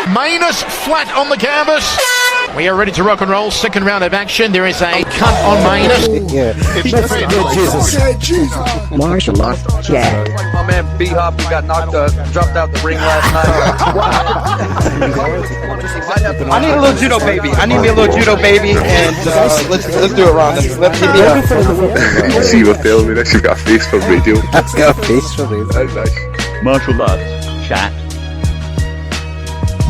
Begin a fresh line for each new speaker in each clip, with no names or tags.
Manus flat on the canvas. We are ready to rock and roll. Second round of action. There is a cut on Manus.
Yeah. Jesus.
Martial arts chat.
My man B-Hop got dropped out the ring last night. I need a little judo baby. I need me a little judo baby, and let's do it, Ron. Let's give me
You see what filming this? You've got a face for radio.
I've got a face for radio.
That's nice.
Martial arts chat.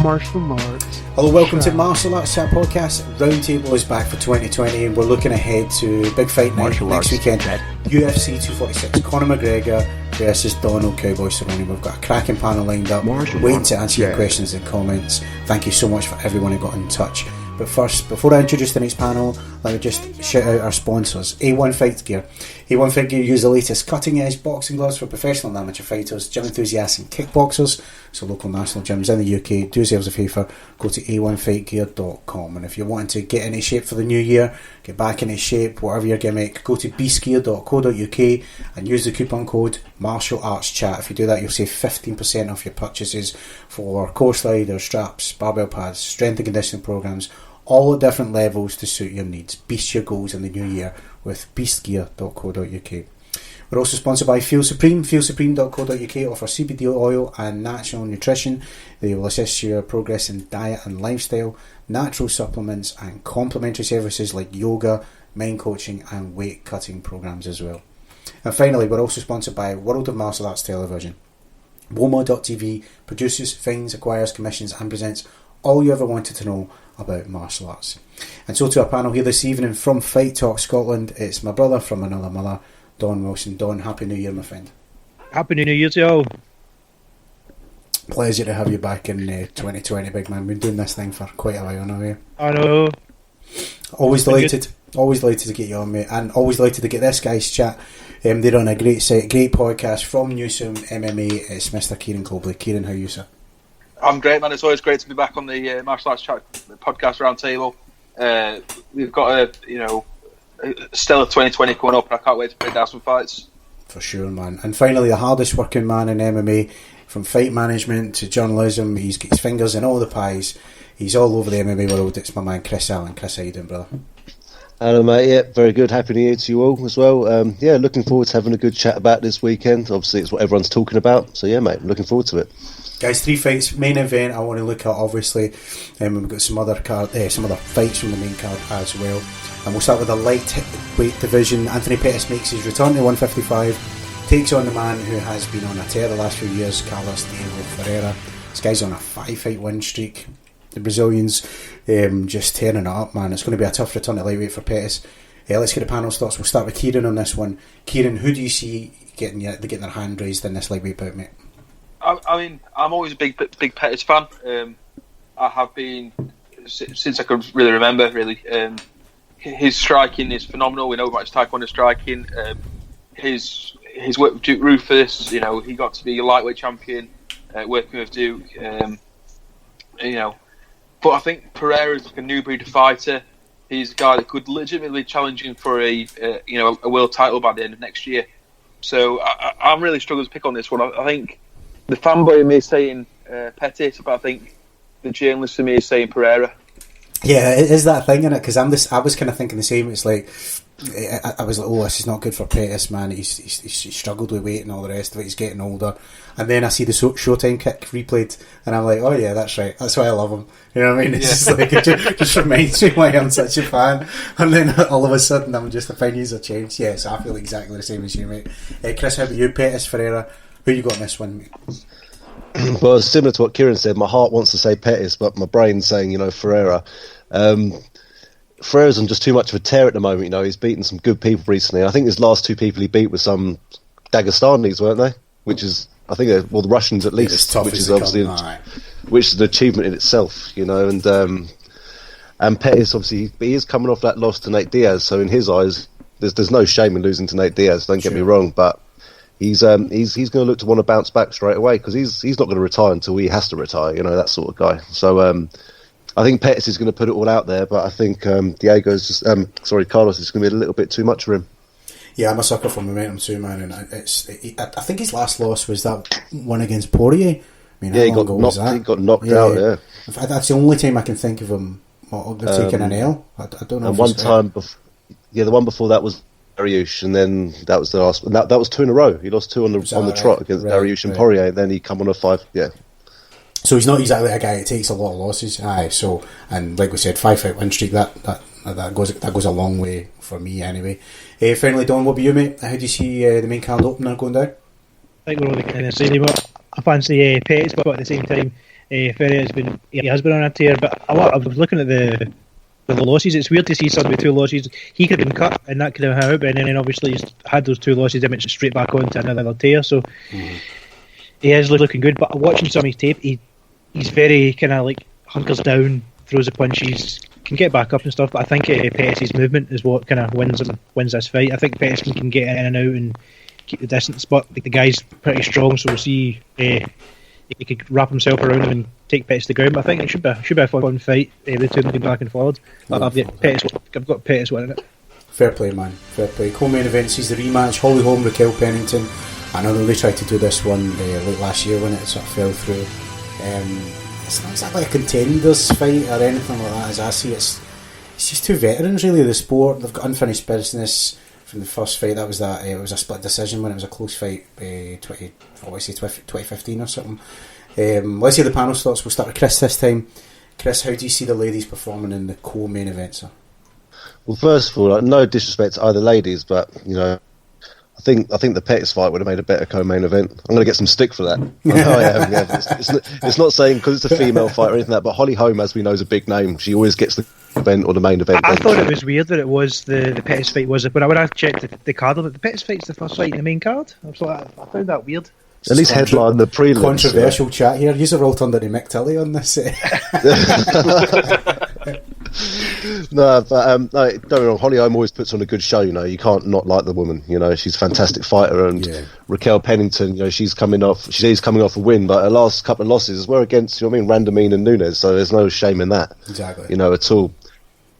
Martial arts.
Hello, welcome to Martial Arts Chat Podcast. Roundtable is back for 2020 and we're looking ahead to big fight night next weekend. UFC 246, Conor McGregor versus Donald Cowboy Cerrone. We've got a cracking panel lined up, waiting to answer your questions and comments. Thank you so much for everyone who got in touch. But first, before I introduce the next panel, let me just shout out our sponsors. A1 Fight Gear. A1 Fight Gear use the latest cutting-edge boxing gloves for professional and amateur fighters, gym enthusiasts and kickboxers. So local national gyms in the UK, do yourselves a favour, go to a1fightgear.com. And if you're wanting to get into shape for the new year, get back into shape, whatever your gimmick, go to beastgear.co.uk and use the coupon code MartialArtsChat. If you do that, you'll save 15% off your purchases for core sliders, straps, barbell pads, strength and conditioning programs, all at different levels to suit your needs. Beast your goals in the new year with beastgear.co.uk. We're also sponsored by Feel Supreme. FeelSupreme.co.uk offer CBD oil and natural nutrition. They will assist your progress in diet and lifestyle, natural supplements and complementary services like yoga, mind coaching and weight cutting programs as well. And finally, we're also sponsored by World of Martial Arts Television. WOMA.tv produces, finds, acquires, commissions and presents all you ever wanted to know about martial arts. And so to our panel here this evening from Fight Talk Scotland, it's my brother from another mother, Don Wilson. Don, Happy New Year, my friend.
Happy New Year to you all.
Pleasure to have you back in 2020, big man. We've been doing this thing for quite a while now, yeah?
I know.
Always delighted to get you on, mate, and always delighted to get this guy's chat. They're on a great site, great podcast from Newsom MMA. It's Mr. Kieran Cobley. Kieran, how are you, sir?
I'm great, man. It's always great to be back on the Martial Arts Chat podcast roundtable. We've got a stellar 2020 coming up, and I can't wait to break down some fights.
For sure, man. And finally, the hardest working man in MMA, from fight management to journalism, he's got his fingers in all the pies. He's all over the MMA world. It's my man Chris Allen. Chris, how you doing, brother?
Hello, mate. Yeah, very good. Happy New Year to you all as well. Looking forward to having a good chat about this weekend. Obviously, it's what everyone's talking about. So, yeah, mate, looking forward to it.
Guys, 3 fights, main event. I want to look at, obviously. We've got some other fights from the main card as well. And we'll start with the lightweight division. Anthony Pettis makes his return to 155, takes on the man who has been on a tear the last few years, Carlos Diego Ferreira. This guy's on a 5-fight win streak. The Brazilians just tearing it up, man. It's going to be a tough return to lightweight for Pettis. Let's get the panel's thoughts. We'll start with Kieran on this one. Kieran, who do you see getting their hand raised in this lightweight bout, mate?
I mean, I'm always a big Pettis fan. I have been since I could really remember. Really, his striking is phenomenal. We know about his taekwondo striking. His work with Duke Rufus. He got to be a lightweight champion, working with Duke. But I think Pereira is like a new breed of fighter. He's a guy that could legitimately challenge him for a world title by the end of next year. So I'm really struggling to pick on this one. I think the fanboy in me is saying Pettis, but I think the journalist in me is saying Pereira.
Yeah, it is that thing, innit? Because I was kind of thinking the same. It's like I was like, oh, this is not good for Pettis, man. He's struggled with weight and all the rest of it. He's getting older, and then I see the Showtime kick replayed, and I'm like, oh yeah, that's right. That's why I love him. You know what I mean? It's just like it just reminds me why I'm such a fan. And then all of a sudden, I'm just opinions have changed. Yes, I feel exactly the same as you, mate. Chris, how about you, Pettis, Ferreira? Who you got in this one, mate?
Well, similar to what Kieran said, my heart wants to say Pettis, but my brain's saying, Ferreira. Ferreira's on just too much of a tear at the moment. He's beaten some good people recently. I think his last 2 people he beat were some Dagestanis, weren't they? Which is, I think, the Russians at least, which is obviously, which is an achievement in itself, And Pettis, obviously, he is coming off that loss to Nate Diaz, so in his eyes, there's no shame in losing to Nate Diaz. Don't get me wrong, but he's going to look to want to bounce back straight away because he's not going to retire until he has to retire. That sort of guy. So. I think Pettis is going to put it all out there, but I think Carlos is going to be a little bit too much for him.
Yeah, I'm a sucker for momentum too, man. And I think his last loss was that one against Poirier. I mean,
he got knocked out. Yeah,
In fact, that's the only time I can think of him. They've taken an L. I don't know.
And
if
one
it's-
time, the one before that was Dariush, and then that was the last. And that was 2 in a row. He lost 2 on the
that
trot
right?
against
Right,
Dariush and
right.
Poirier, and then he come on a 5. Yeah.
So he's not exactly a guy that takes a lot of losses. Aye. So, and like we said, 5-fight win streak. That goes a long way for me anyway. Finally, Don, what about you, mate? How do you see the main card opener going down?
I think we're all kind of saying but I fancy Pettis, but at the same time, Ferry has been on a tear. But I was looking at the losses. It's weird to see somebody with 2 losses. He could have been cut, and that could have hurt. And then obviously he's had those 2 losses, then went straight back on to another tear. So he is looking good. But watching some of his tape, he's very kind of like hunkers down, throws the punches, can get back up and stuff. But I think Pettis' movement is what kind of wins this fight. I think Pettis can get in and out and keep the distance, but the guy's pretty strong, so we'll see. He could wrap himself around him and take Pettis to the ground. But I think it should be a fun fight. The two moving back and forward. I've got Pettis winning it.
Fair play, man. Fair play. Co-main event sees the rematch. Holly Holm, Raquel Pennington. I know they tried to do this one late last year when it sort of fell through. It's not exactly a contenders fight or anything like that. As I see, it's just 2 veterans really of the sport. They've got unfinished business from the first fight. That was it was a split decision when it was a close fight. 2015 or something. Let's hear the panel's thoughts. We'll start with Chris this time. Chris, how do you see the ladies performing in the co-main event, sir?
Well, first of all, no disrespect to either ladies, but I think the Pettis fight would have made a better co-main event. I'm going to get some stick for that. It's not saying because it's a female fight or anything like that, but Holly Holm, as we know, is a big name. She always gets the event or the main event.
I thought it was weird that it was the Pettis fight was it, but when I checked the card of it, the Pettis fight's the first fight in the main card. I found that weird.
At least headline the prelims.
Controversial chat here. You're all turned into Mick Tilly on this.
No, but no, don't get me wrong. Holly Holm always puts on a good show. You can't not like the woman. She's a fantastic fighter, and Raquel Pennington. She's coming off a win, but her last couple of losses were against Randamine and Nunes. So there's no shame in that.
Exactly.
At all.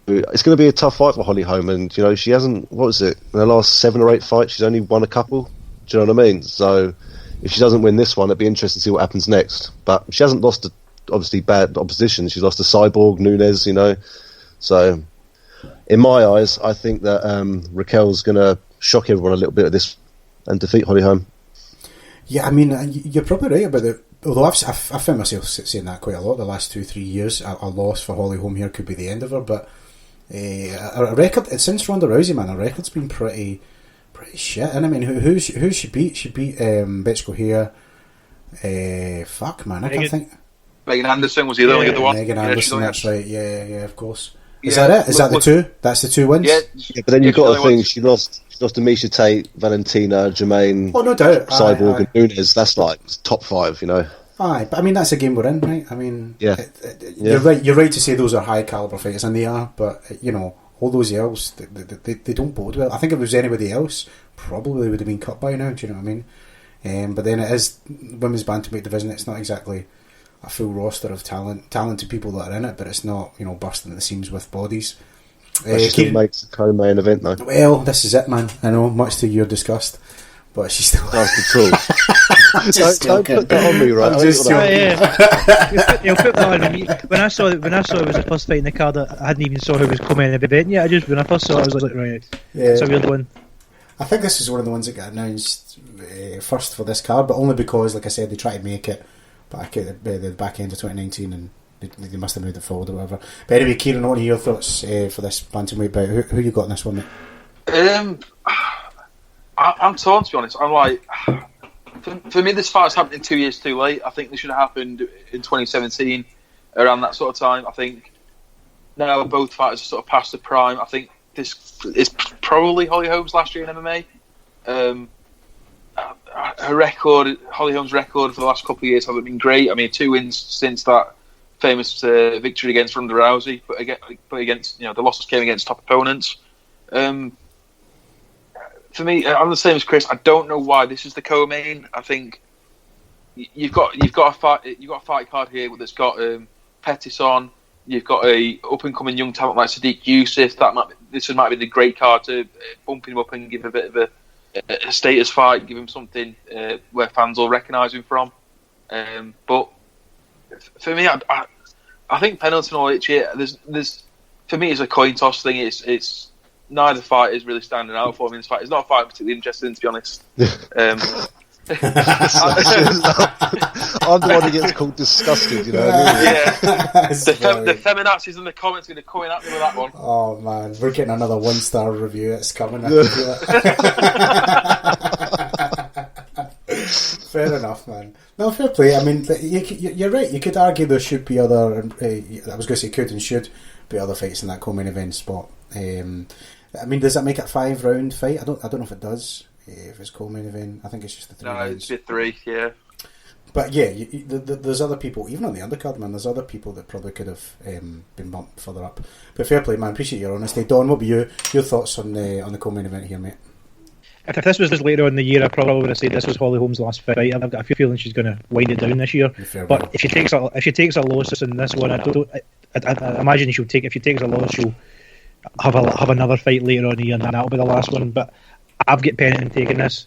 It's going to be a tough fight for Holly Holm, and she hasn't. What was it? In the last 7 or 8 fights, she's only won a couple. Do you know what I mean? So if she doesn't win this one, it'd be interesting to see what happens next. But she hasn't lost to obviously bad opposition. She's lost to Cyborg, Nunes. So in my eyes, I think that Raquel's going to shock everyone a little bit at this and defeat Holly Holm.
Yeah, I mean, you're probably right about it. Although I've found myself saying that quite a lot the last 2-3 years. A loss for Holly Holm here could be the end of her, but a record since Ronda Rousey, man, her record's been pretty shit. And I mean, who she beat? She beat Betchko here. Fuck, man, I can't think.
Megan Anderson was the other one.
Megan Anderson, that's right. Yeah, of course. Is
Yeah,
that it? Is that the 2? That's the 2 wins?
Yeah,
Yeah, but then you've got to think
ones.
she lost to Misha Tate, Valentina, Jermaine,
Oh, no doubt.
Cyborg,
Aye.
and Nunes. That's like top 5.
Aye, but I mean that's a game we're in, right? I mean,
Yeah.
You're right. You're right to say those are high caliber fighters, and they are. But all those else, they don't bode well. I think if it was anybody else, probably they would have been cut by now. Do you know what I mean? But then it is women's bantamweight division. It's not exactly a full roster of talented people that are in it, but it's not bursting at the seams with bodies.
She still makes the co-main event though.
Well, this is it, man. I know, much to your disgust, but she still.
That's the truth. Don't put that on me, right?
I'm just
Yeah. You'll put that on me. When I saw it was the first fight in the card, I hadn't even saw who was coming in the event yet. When I first saw it, I was like, right, it's a weird one.
I think this is one of the ones that got announced first for this card, but only because, like I said, they tried to make it back at the back end of 2019 and they must have moved it forward or whatever. But anyway, Kieran, I want to hear your thoughts for this bantamweight bout. Who you got in this one, mate?
I'm torn, to be honest. I'm like, for me, this fight's happening 2 years too late. I think this should have happened in 2017, around that sort of time. I think now both fighters are sort of past the prime. I think this is probably Holly Holm's last year in MMA. Holly Holm's record for the last couple of years hasn't been great. I mean, 2 wins since that famous victory against Ronda Rousey, but against the losses came against top opponents. For me, I'm the same as Chris. I don't know why this is the co-main. I think you've got a fight card here that's got Pettis on. You've got a up and coming young talent like Sadiq Youssef. This might be the great card to bump him up and give a bit of a status fight, give him something where fans will recognise him from. But for me, I think penalty or there's for me it's a coin toss thing. It's neither fight is really standing out for me in this fight. It's not a fight I'm particularly interested in, to be honest.
I'm the one who gets called disgusted, you know what I mean?
Yeah. The feminazis in the comments are going to come in at me with that one.
Oh man, we're getting another 1-star review. It's coming. Fair enough, man. No, fair play. I mean, you're right. You could argue there should be other. I was going to say could and should be other fights in that co-main event spot. I mean, does that make it a 5-round fight? I don't know if it does. If it's co-main event, I think it's just the 3 rounds.
It's just 3, yeah.
But yeah, there's other people, even on the undercard, man. There's other people that probably could have been bumped further up. But fair play, man. Appreciate your honesty. Don, what were your thoughts on the co-main event here, mate?
If this was later on in the year, I probably would have said this was Holly Holm's last fight. I've got a feeling she's going to wind it down this year. But if she takes a loss in this one, I imagine she'll take. If she takes a loss, she'll have another fight later on in the year, and that'll be the last one. But I've got Pennington taking this.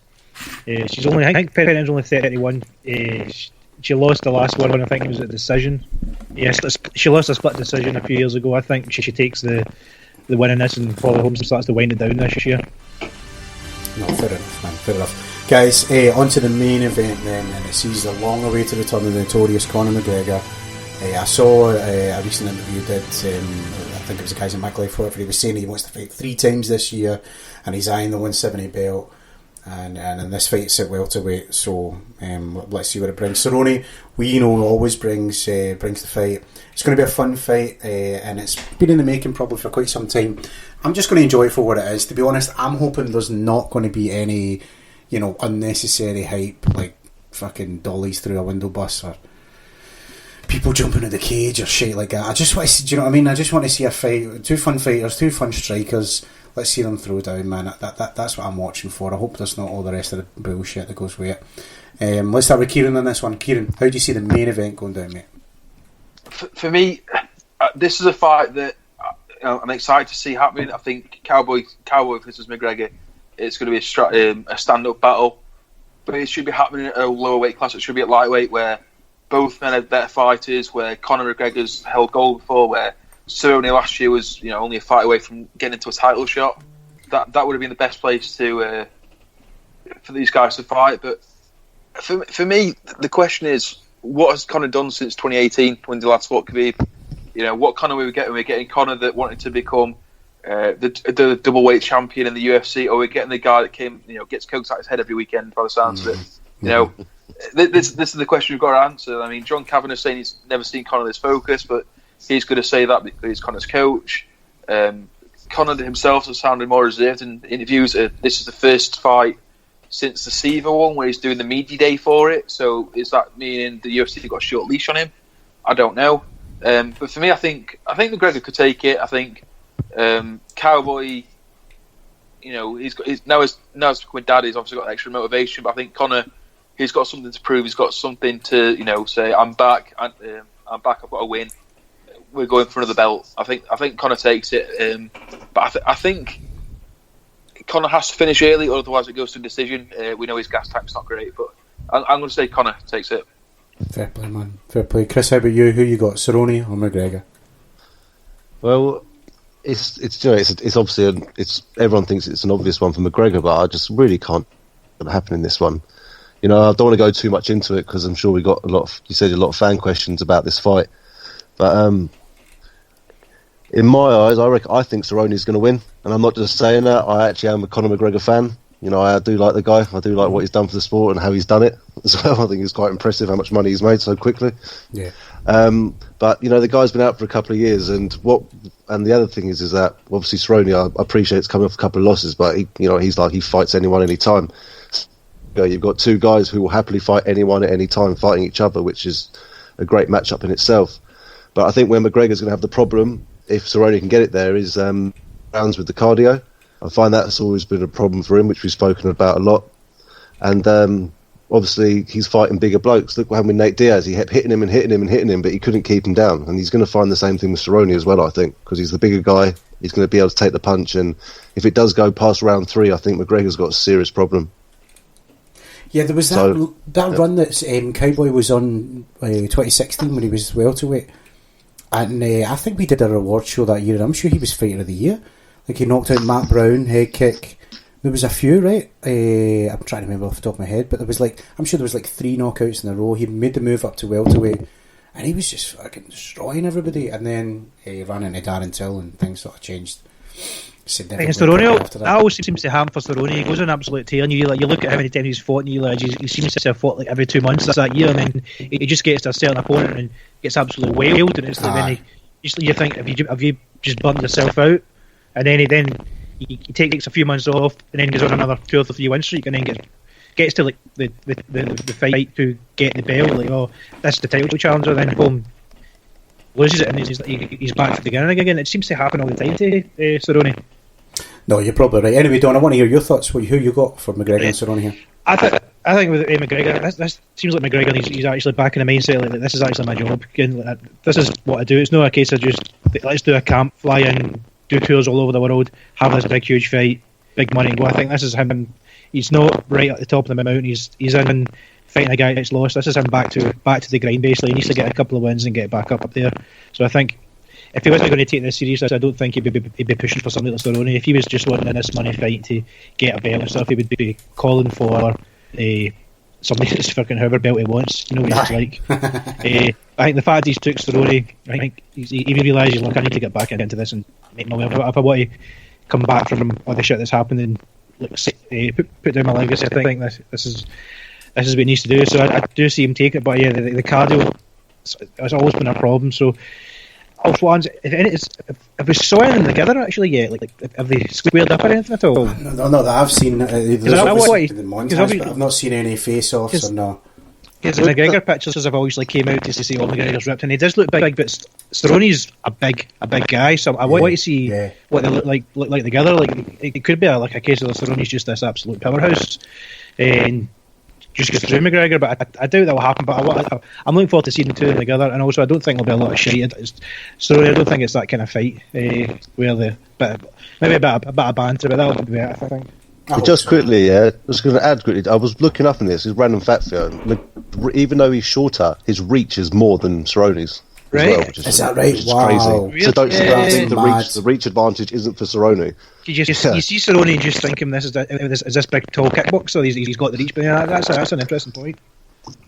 I think Pennington's only 31. She lost the last one. I think it was a decision. Yes, she lost a split decision a few years ago. I think she takes the win in this, and Holly Holm starts to wind it down this year.
No, fair enough, man. Fair enough. Guys, on to the main event then, and it sees the long-awaited return of the notorious Conor McGregor. I saw a recent interview did, I think it was a Kaiser McLeod, whatever, he was saying he wants to fight 3 times this year, and he's eyeing the 170 belt, and in this fight it's at welterweight, so let's see what it brings. Cerrone, we know, always brings the fight. It's going to be a fun fight, and it's been in the making probably for quite some time. I'm just going to enjoy it for what it is. To be honest, I'm hoping there's not going to be any, unnecessary hype, like fucking dollies through a window bus or people jumping in the cage or shit like that. I just want to see, do you know what I mean? I just want to see a fight, 2 fun fighters, 2 fun strikers. Let's see them throw down, man. That's what I'm watching for. I hope there's not all the rest of the bullshit that goes with it. Let's start with Kieran on this one. Kieran, how do you see the main event going down, mate?
For me, this is a fight that I'm excited to see happening. I think Cowboy versus McGregor, it's going to be a stand-up battle, but it should be happening at a lower weight class. It should be at lightweight, where both men are better fighters, where Conor McGregor's held gold before, where Cerrone last year was only a fight away from getting into a title shot. That would have been the best place for these guys to fight. But for me, the question is, what has Conor done since 2018 when the last fought Khabib? What Conor were we getting? We're getting Conor that wanted to become the double weight champion in the UFC, or we're getting the guy that gets coked out his head every weekend by the sounds of it. This is the question we've got to answer. I mean, John Kavanagh's saying he's never seen Conor this focused, but he's going to say that because he's Conor's coach. Conor himself has sounded more reserved in interviews. This is the first fight since the Seaver one where he's doing the media day for it. So is that meaning the UFC got a short leash on him? I don't know. But for me, I think McGregor could take it. I think Cowboy, he's now his becoming dad. He's obviously got extra motivation. But I think Conor, he's got something to prove. He's got something to say. I'm back. I'm back. I've got a win. We're going for another belt. I think Conor takes it. But I think Conor has to finish early, or otherwise it goes to a decision. We know his gas tank's not great, but I'm going to say Conor takes it.
Fair play, man. Fair play. Chris, how about you? Who you got, Cerrone or McGregor?
Well, it's obviously everyone thinks it's an obvious one for McGregor, but I just really can't happen in this one. I don't want to go too much into it because I'm sure we got a lot of fan questions about this fight, but in my eyes, I think Cerrone's going to win, and I'm not just saying that. I actually am a Conor McGregor fan. I do like the guy. I do like what he's done for the sport and how he's done it as well. I think it's quite impressive how much money he's made so quickly.
Yeah.
But the guy's been out for a couple of years, and the other thing is that obviously Cerrone, I appreciate it's coming off a couple of losses, but he fights anyone anytime. You've got 2 guys who will happily fight anyone at any time, fighting each other, which is a great matchup in itself. But I think where McGregor's going to have the problem, if Cerrone can get it there, is rounds with the cardio. I find that's always been a problem for him, which we've spoken about a lot. And obviously, he's fighting bigger blokes. Look what happened with Nate Diaz. He kept hitting him, but he couldn't keep him down. And he's going to find the same thing with Cerrone as well, I think, because he's the bigger guy. He's going to be able to take the punch. And if it does go past round 3, I think McGregor's got a serious problem.
Yeah, there was that run that Cowboy was on 2016 when he was welterweight. And I think we did a reward show that year, and I'm sure he was Fighter of the Year. Like, he knocked out Matt Brown, head kick. There was a few, right? I'm trying to remember off the top of my head, but I'm sure there was like 3 knockouts in a row. He made the move up to welterweight, and he was just fucking destroying everybody. And then he ran into Darren Till, and things sort of changed.
Against Cerrone, that always seems to happen for Cerrone. He goes on an absolute tear, and you look at how many times he's fought, and he seems to have fought like every 2 months that year, and then he just gets to a certain opponent and gets absolutely wailed, and it's like then you think, have you just burnt yourself out? And then he takes a few months off, and then goes on another 2 or 3 win streak, and then gets to like the fight to get the belt, like, oh, that's the title challenger, then boom, loses it, and he's back to the beginning again. It seems to happen all the time to Cerrone.
No, you're probably right. Anyway, Don, I want to hear your thoughts. Who you got for McGregor and Cerrone here?
I think with McGregor, this seems like McGregor. He's actually back in the mindset like this is actually my job. Again, this is what I do. It's not a case of just let's do a camp, fly in, do tours all over the world, have this big huge fight, big money, and go. I think this is him. He's not right at the top of the mountain. He's in fighting a guy that's lost. This is him back to the grind. Basically, he needs to get a couple of wins and get back up there. So I think if he wasn't going to take this serious, I don't think he'd be pushing for something like Cerrone. If he was just wanting this money fight to get a belt and stuff, he would be calling for somebody that's fucking whoever belt he wants. You know what he's like. I think the fact he's took Cerrone, I think he realises, look, I need to get back into this and make my way. If I want to come back from all the shit that's happened and put down my legacy, I think this is what he needs to do. So I do see him take it, but yeah, the cardio has always been a problem. So. Also, have we saw anything together actually yet? Like have they squared up or anything at all?
No, that I've seen. There's obviously the montage, but I've not seen any face-offs or no.
Because the McGregor pictures have always came out just to say, "Oh, McGregor's ripped," and he does look big, but Cerrone's a big guy. So I want to see what they look like together. Like it could be a case of Cerrone's just this absolute powerhouse, and just get through McGregor, but I doubt that will happen. But I'm looking forward to seeing the two together, and also I don't think there'll be a lot of shit. So I don't think it's that kind of fight where maybe a bit of banter, but that'll be better, I think.
Just quickly, just going to add quickly. I was looking up in this. He's random fact here. Even though he's shorter, his reach is more than Cerrone's.
Right?
Well,
is that right? Wow.
Crazy. So don't think the reach advantage isn't for Cerrone.
You see Cerrone and just think him, is this big tall kickboxer? He's got the reach, but that's an interesting point.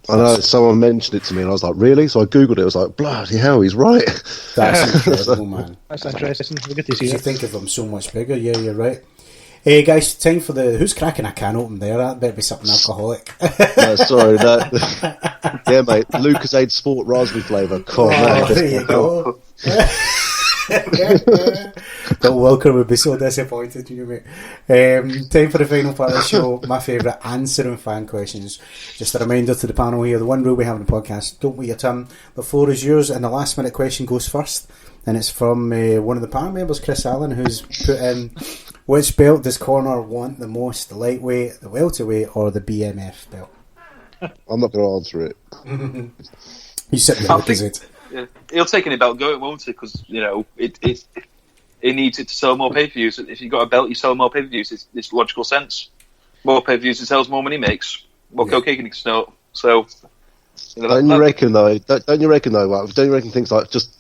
I know, someone mentioned it to me and I was like, really? So I googled it, I was like, bloody hell, he's right.
That's incredible, man.
That's interesting. Good to see
you think of him so much bigger, yeah, you're right. Hey guys, time for who's cracking a can open there? That better be something alcoholic.
No, sorry, yeah, mate. Lucasade Sport raspberry flavour.
There you go. Bill Wilker would be so disappointed, you know, mate. Time for the final part of the show. My favourite, answering fan questions. Just a reminder to the panel here: the one rule we have in the podcast: don't wait your turn. The floor is yours, and the last minute question goes first. And it's from one of the panel members, Chris Allen, who's put in: which belt does Connor want the most, the lightweight, the welterweight, or the BMF belt?
I'm not going to answer it.
You sit there, opposite.
Yeah, he'll take any belt going, won't he? Because it needs it to sell more pay-per-views. If you've got a belt, you sell more pay-per-views. It's logical sense. More pay-per-views, it sells more money, makes more cocaine can snort. So,
don't you reckon though? Don't you reckon things like just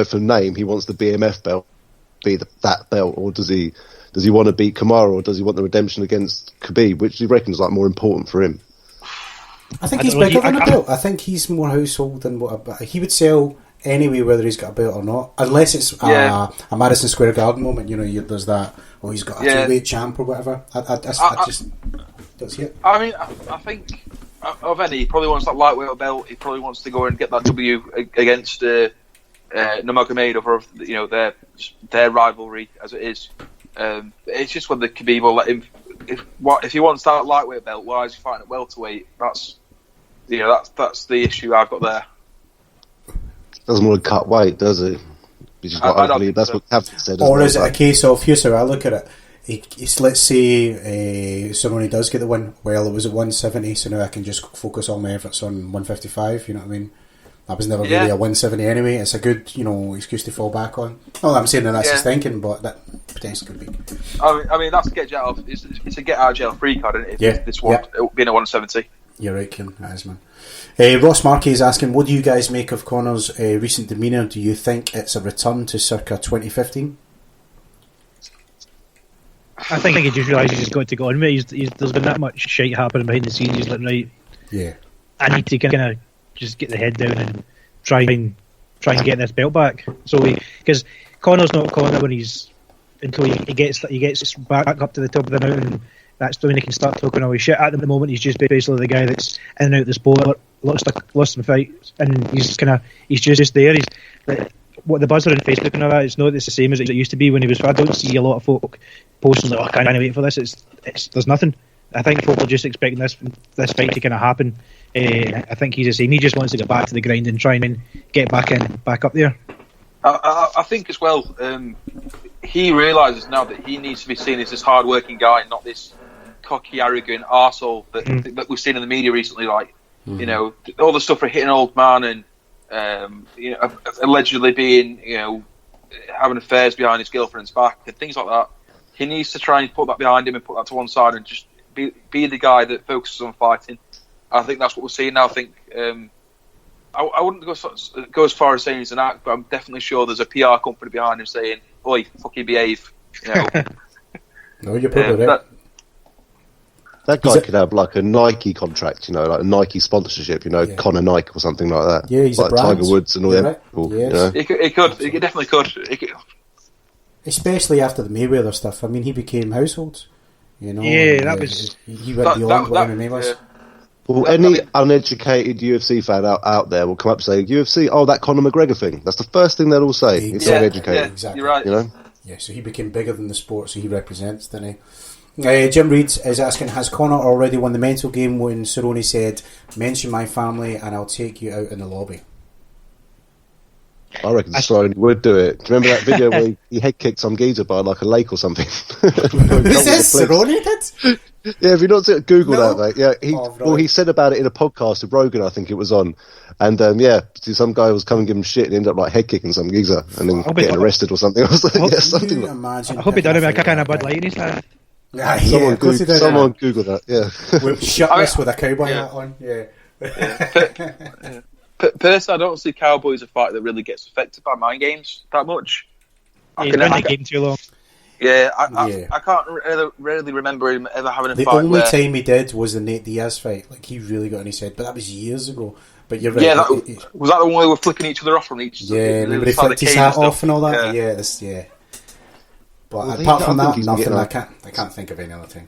for name, he wants the BMF belt be that belt, or does he want to beat Kamaru, or does he want the redemption against Khabib? Which do you reckon is more important for him?
I think he's bigger than a belt. I think he's more household than he would sell anyway, whether he's got a belt or not, unless it's a Madison Square Garden moment. There's that. Oh, he's got a two-weight champ or whatever. I just don't see it.
I mean, I think of any, he probably wants that lightweight belt. He probably wants to go and get that W against Nurmagomedov, or their rivalry as it is. It's just whether Khabib will let him. If he wants that lightweight belt, why is he fighting at welterweight? That's the issue I've got there.
Doesn't want to cut weight, does he? I believe that's what Kevin said.
Or is it a case of, here's how I look at it, let's say Cerrone does get the win, well, it was at 170, so now I can just focus all my efforts on 155, you know what I mean? That was never really a 170 anyway. It's a good, excuse to fall back on. Well, I'm saying that's his thinking, but that potentially could be.
I mean that's get jail. It's a get out of jail free card, isn't it? This one being at 170.
You're right, Kieran. That is, man. Ross Markey is asking, what do you guys make of Conor's recent demeanour? Do you think it's a return to circa 2015?
I think he just realised he's got to go on with it. There's been that much shite happening behind the scenes. He's like, right,
Yeah.
I need to kind of just get the head down and try and get this belt back. So because Conor's not Conor when until he gets back up to the top of the mountain. That's when he can start talking all his shit. At the moment, he's just basically the guy that's in and out of the sport, lost some fights, and he's just there. He's what the buzz on Facebook and all that. It's not the same as it used to be when he was. I don't see a lot of folk posting like, "Oh, I can't wait for this." There's nothing. I think folk are just expecting this fight to kind of happen. I think he's the same. He just wants to get back to the grind and try and get back up there.
I think as well. He realises now that he needs to be seen as this hard-working guy, not this cocky, arrogant arsehole that we've seen in the media recently. Like, you know, all the stuff for hitting an old man and allegedly being, having affairs behind his girlfriend's back and things like that. He needs to try and put that behind him and put that to one side and just be the guy that focuses on fighting. I think that's what we're seeing now. I think I wouldn't go as far as saying he's an act, but I'm definitely sure there's a PR company behind him saying, "Oi, fucking behave."
No, you're probably right.
That guy could have like a Nike contract, like a Nike sponsorship, Conor Nike or something like that.
Yeah, he's
like
a brand.
Tiger Woods and all that.
Right.
People,
yes.
He definitely could.
Especially after the Mayweather stuff. I mean, he became household.
Yeah, that was.
He went beyond what MMA was.
Yeah.
Well, any uneducated UFC fan out there will come up and say, UFC, that Conor McGregor thing. That's the first thing they'll all say. It's uneducated.
Yeah,
exactly.
You're right.
Yeah, so he became bigger than the sport, so he represents, didn't he? Jim Reed is asking, has Conor already won the mental game when Cerrone said, mention my family and I'll take you out in the lobby?
I reckon Cerrone would do it. Do you remember that video where he head kicked some geezer by like a lake or something?
Who's this? Cerrone did?
Yeah, have you not seen Google
No.
that, mate? Yeah, he said about it in a podcast with Rogan, I think it was on. And some guy was coming to give him shit and ended up like head kicking some geezer and then getting arrested or something. I was like, something like
imagine.
I hope he done it with a kind of Bud Light in his hand.
Someone Google that, yeah.
With shirtless with a cowboy hat on, yeah.
Personally, I don't see Cowboy as a fight that really gets affected by mind games that much.
He's been in the game too long.
Yeah, I can't really remember him ever having a
the
fight.
The only time he did was the Nate Diaz fight. Like, he really got on his head, but that was years ago. But you're right.
Yeah, was that the one where they were flipping each other off from each?
Yeah, remember he flipped his hat off and all that. Yeah. But apart from that, nothing. I can't think of any other thing.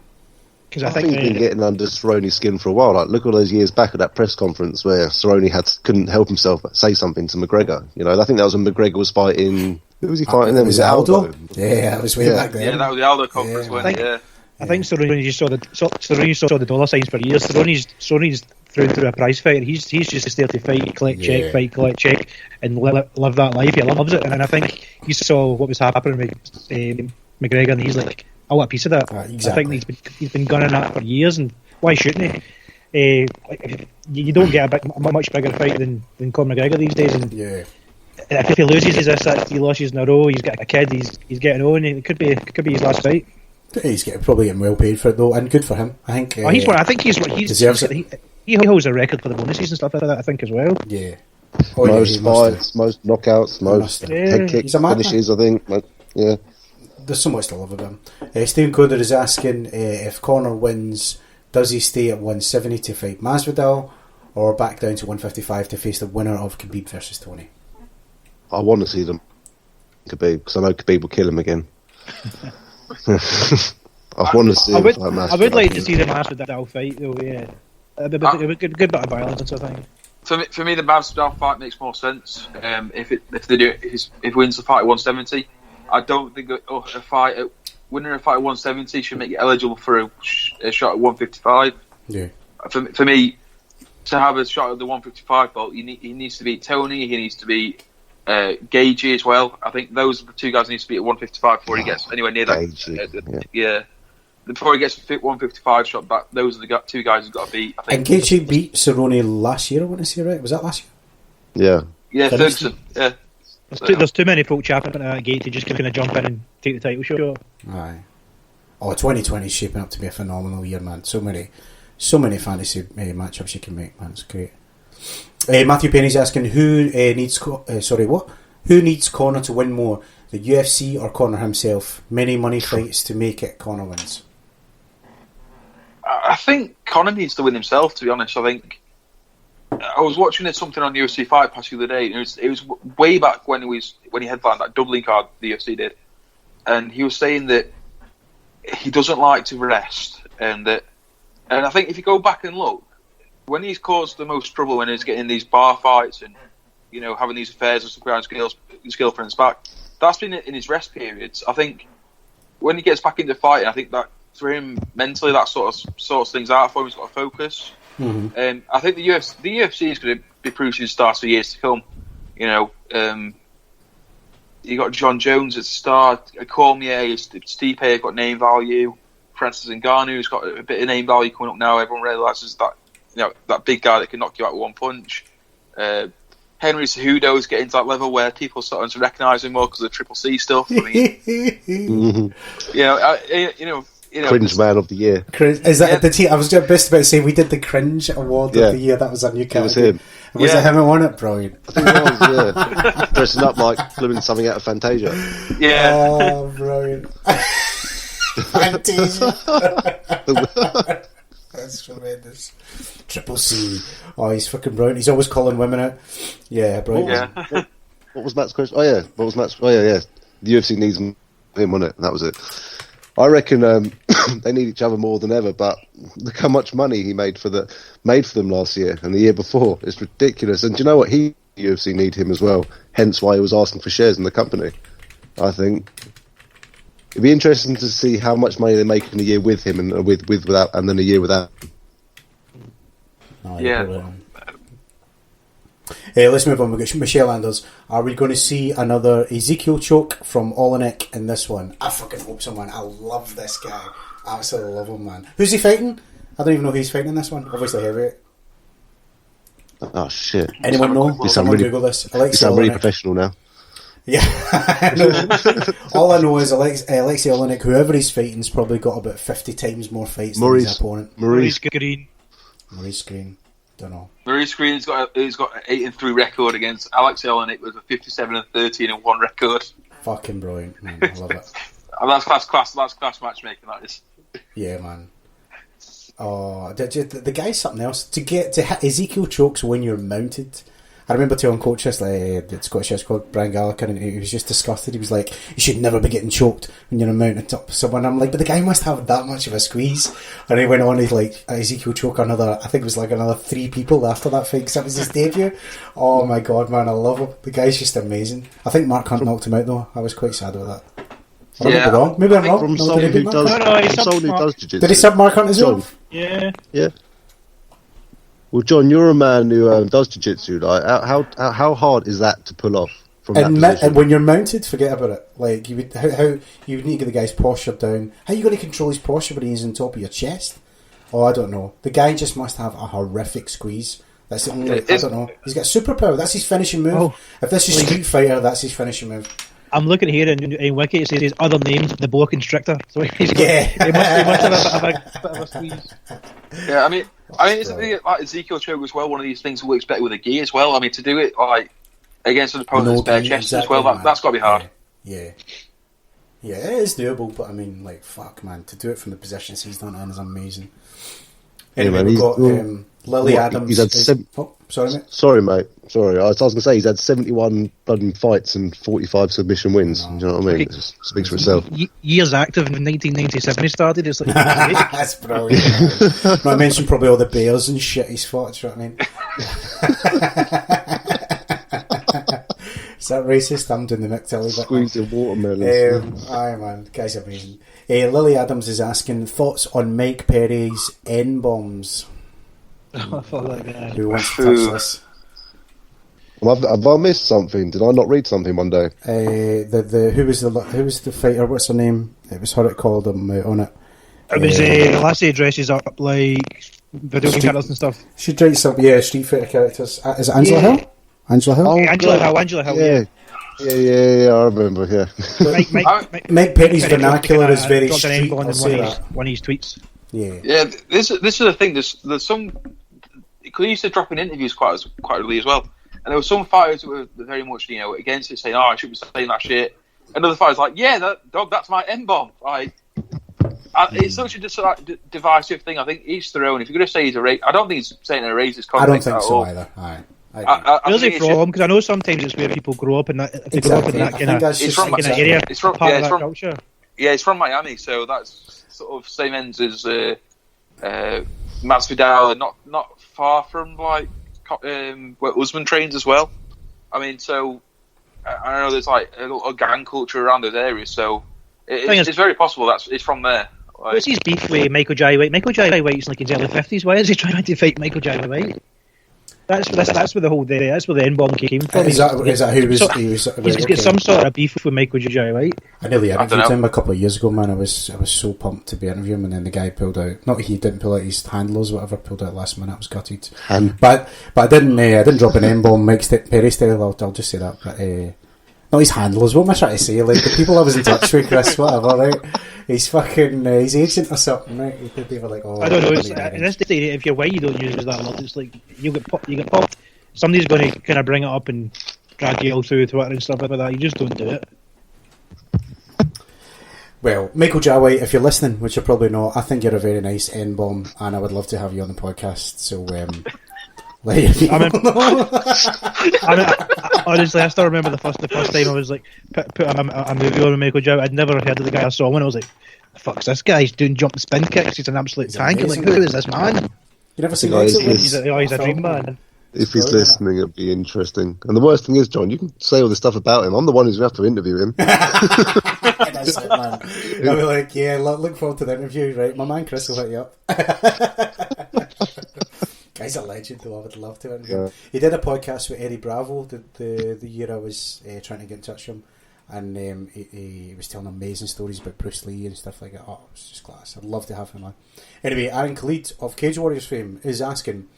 Because I think he's been getting under Cerrone's skin for a while. Like, look all those years back at that press conference where Cerrone couldn't help himself but say something to McGregor. I think that was when McGregor was fighting. Who was he fighting then? Was it Aldo?
Yeah, that was way back then.
Yeah, that was the Aldo conference.
I think Cerrone saw the dollar signs for years. Cerrone's through a prize fighter. He's just there to fight, collect check, and live that life. He loves it, and I think he saw what was happening with McGregor, and he's like, I want a piece of that.
Exactly.
I think he's been gunning that for years, and why shouldn't he? You don't get a much bigger fight than Conor McGregor these days, and if he loses his he loses in a row, he's got a kid, he's getting on, it could be his last fight.
He's probably getting well paid for it though, and good for him. I think.
He holds a record for the bonuses and stuff like that, I think, as well.
Yeah.
Most fights, most knockouts, most head kicks, finishes, I think. Yeah.
There's so much to love about him. Stephen Coder is asking if Conor wins, does he stay at 170 to fight Masvidal, or back down to 155 to face the winner of Khabib versus Tony?
I want to see them, Khabib, because I know Khabib will kill him again. I want to see him fight Masvidal.
I would like to see the Masvidal fight, though, yeah. It would be a good bit of violence, I think.
For me, the Masvidal fight makes more sense. If he wins the fight at 170, I don't think winning a fight at 170 should make it eligible for a shot at 155.
Yeah.
For me, to have a shot at the 155 belt, he needs to beat Tony. He needs to beat Gagey as well. I think those are the two guys he needs to beat at 155 before he gets anywhere near that. Before he gets a 155 shot back, those are the two guys who've got to beat. I think.
And Gaethje beat Cerrone last year, I want to say, right? Was that last
year?
Yeah, Ferguson. Yeah.
There's too many folk chapping at Gaethje just going to jump in and take the title shot.
Aye. 2020 is shaping up to be a phenomenal year, man. So many So many fantasy matchups you can make, man. It's great. Matthew Penny's asking who needs Conor to win more, the UFC or Conor himself? Many money fights to make it. Conor wins.
I think Conor needs to win himself. To be honest, I think I was watching something on UFC Fight Pass the other day. And it was way back when he headlined that Dublin card the UFC did, and he was saying that he doesn't like to rest, and I think if you go back and look, when he's caused the most trouble when he's getting these bar fights and having these affairs with some behind his girlfriend's back, that's been in his rest periods. I think when he gets back into fighting, I think that for him mentally that sorts things out for him. He's got to focus. Mm-hmm. I think the UFC is going to be producing stars for years to come. You got John Jones at the start, Cormier, Stipe have got name value, Francis Ngannou's got a bit of name value coming up now. Everyone realises that that big guy that can knock you out with one punch. Henry Cejudo is getting to that level where people are starting to recognise him more because of the Triple C stuff. I mean,
Cringe Man of the Year.
Is that the team? I was just about to say we did the Cringe Award of the Year. That was a new category.
It was him.
Was it him who won it? Brilliant.
I think it was, yeah. Dressing up like blooming something out of Fantasia.
Yeah.
Oh, brilliant. Fantasia. That's tremendous. Triple C. Oh, he's fucking brilliant. He's always calling women out. Yeah, brilliant.
What was Matt's question? Oh, yeah. What was Matt's? Oh, yeah. The UFC needs him on it. That was it. I reckon they need each other more than ever. But look how much money he made for them last year and the year before. It's ridiculous. And do you know what? UFC need him as well. Hence why he was asking for shares in the company. I think it'd be interesting to see how much money they make in a year with him and without, and then a year without.
Let's move on. We've got Michelle Anders. Are we going to see another Ezekiel choke from Olenek in this one? I fucking hope so, man. I love this guy. I absolutely love him, man. Who's he fighting? I don't even know who he's fighting in this one. Obviously heavyweight.
Oh shit!
Anyone know?
You sound really professional now.
Yeah, all I know is Alexei Olenek, whoever he's fighting, has probably got about 50 times more fights than his opponent.
Maurice Green.
Don't know.
Maurice Green's got an 8-3 record against Alexei Olenek with a 57-13-1 record.
Fucking brilliant, man. I love it.
And that's class matchmaking. That is.
Yeah, man. Oh, the guy's something else. To hit Ezekiel chokes when you're mounted. I remember telling coach this, the Scottish chess called Brian Gallagher, and he was just disgusted. He was like, "You should never be getting choked when you're mounted up someone." I'm like, but the guy must have that much of a squeeze. And he went on, he's like, Ezekiel choke another 3 people after that fight, because that was his debut. Oh my god, man, I love him. The guy's just amazing. I think Mark Hunt knocked him out though. I was quite sad with that. Maybe I'm wrong. Maybe I'm wrong.
From someone who does jiu-jitsu.
Did he sub Mark Hunt as well?
Yeah.
Well, John, you're a man who does jiu-jitsu. Like, how hard is that to pull off from that position?
And when you're mounted, forget about it. Like you would, how you would need to get the guy's posture down. How are you going to control his posture when he's on top of your chest? Oh, I don't know. The guy just must have a horrific squeeze. That's the only. I don't know. He's got superpower. That's his finishing move.
Oh,
if this is Street Fighter, that's his finishing move.
I'm looking here in Wiki. It says his other name's the Blow Constrictor. So he must have a bit of a squeeze.
Yeah, I mean, it's the thing like Ezekiel choke as well. One of these things we'll expect with a gi as well. I mean, to do it like against an opponent that's bare chest as well, that's got to be hard.
Yeah, it is doable, but I mean, like, fuck, man, to do it from the positions he's done it in is amazing. Anyway, we've got Lily Adams.
He's had
sorry, mate.
Sorry, mate. Sorry, I was going to say he's had 71 bloody fights and 45 submission wins. Do you know what I mean? It just speaks for itself.
Years active in 1997 he started. It's like
that's brilliant. No, I mentioned probably all the bears and shit he's fought. Do you know what I mean? Is that racist? I'm doing the Mick Tilly bit.
Squeezing watermelons.
Aye, man, the guy's amazing. Lily Adams is asking thoughts on Mike Perry's N-bombs. Who wants to touch this?
Have I missed something? Did I not read something one day?
Who was the fighter? What's her name? It was her that called him on it.
It was the lassie dresses up like video game characters and stuff.
She dresses up, Street Fighter characters. Is it Angela Hill? Angela Hill?
Oh, Angela Hill.
Yeah, I remember. Yeah.
Mike Perry's vernacular is very street.
I'll say that. One of his tweets.
Yeah. This is the thing. There's some. Because he used to drop in interviews quite early as well, and there were some fighters who were very much against it, saying, "Oh, I shouldn't be saying that shit." Another fighter's like, "Yeah, that's my N-bomb." Like, it's such a divisive thing. I think each their own. If you're going to say he's I don't think he's saying a racist comment.
I don't think so either.
Where's it from? Because I know sometimes it's where people grow up in that. If they grow up in that kind of area,
it's from
part of that culture.
Yeah, it's from Miami, so that's sort of same ends as Masvidal, and not far from like where Usman trains as well. I mean, so I know there's like a lot of gang culture around those areas, so it's very possible it's from there. Like,
what's his beef with Michael Jai White? Michael Jai White's like in his early 50s. Why is he trying to fight Michael Jai White? That's where the N-bomb came from.
Is that who was?
He's got some sort of beef with Michael Jai White.
I nearly interviewed him a couple of years ago, man. I was so pumped to be interviewing him, and then the guy pulled out. Not he didn't pull out his handlers, whatever. Pulled out last minute. I was gutted. But I didn't drop an N-bomb Mike Perry style. I'll just say that. But not his handlers. What am I trying to say? Like the people I was in touch with, Chris, whatever. Right? He's fucking his agent or something, right? They were like, "Oh,
I don't know." In this day, if you're white, you don't use that a lot. It's like you get popped. Somebody's going to kind of bring it up and drag you all through Twitter and stuff like that. You just don't do it.
Well, Michael Jai White, if you're listening, which you're probably not, I think you're a very nice N-bomb, and I would love to have you on the podcast. So,
honestly, I still remember the first time I was like put a movie on with Michael Jai. I'd never heard of the guy. I saw when I was like, "The fuck's this guy? He's doing jump spin kicks. He's an absolute tank." I'm like, who is this man?
You never seen
He's a dream man.
If he's listening, it'd be interesting. And the worst thing is, John, you can say all this stuff about him. I'm the one who's going to have to interview him.
That's it, man. I'll be like, yeah, look forward to the interview, right? My man Chris will hit you up. Guy's a legend, though. I would love to interview him. He did a podcast with Eddie Bravo the year I was trying to get in touch with him. And he was telling amazing stories about Bruce Lee and stuff like that. Oh, it was just class. I'd love to have him on. Anyway, Aaron Khalid of Cage Warriors fame is asking,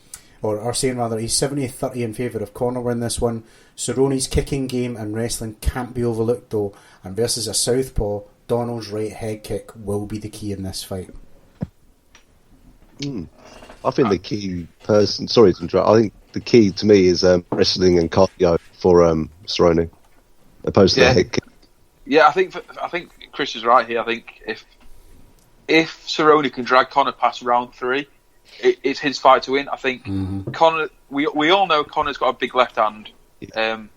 or saying rather, he's 70-30 in favour of Conor in this one. Cerrone's kicking game and wrestling can't be overlooked though, and versus a southpaw, Donald's right head kick will be the key in this fight.
I think the key person, sorry to interrupt, I think the key to me is wrestling and cardio for Cerrone, opposed to the head kick. Yeah,
I think Chris is right here. I think if Cerrone can drag Conor past round 3, it's his fight to win. I think Conor. We all know Conor's got a big left hand, and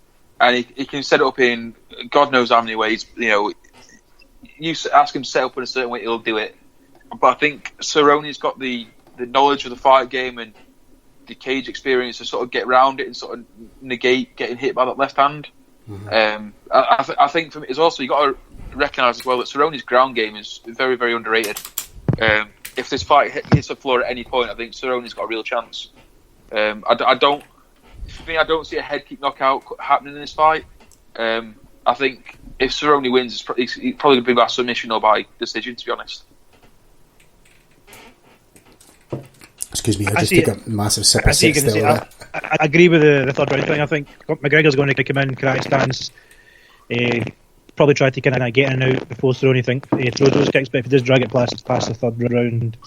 he can set it up in God knows how many ways. You know, you ask him to set up in a certain way, he'll do it. But I think Cerrone's got the knowledge of the fight game and the cage experience to sort of get around it and sort of negate getting hit by that left hand. I think for me, it's also you got to recognise as well that Cerrone's ground game is very, very underrated. If this fight hits the floor at any point, I think Cerrone's got a real chance. I don't see a head kick knockout happening in this fight. I think if Cerrone wins, he's probably going to be by submission or by decision, to be honest.
Excuse me, I just took a massive sip of six still.
I agree with the third round thing. I think McGregor's going to come in, crack stance, probably try to kind of get in and out before Cerrone throws those kicks, but if he does drag it past the third round,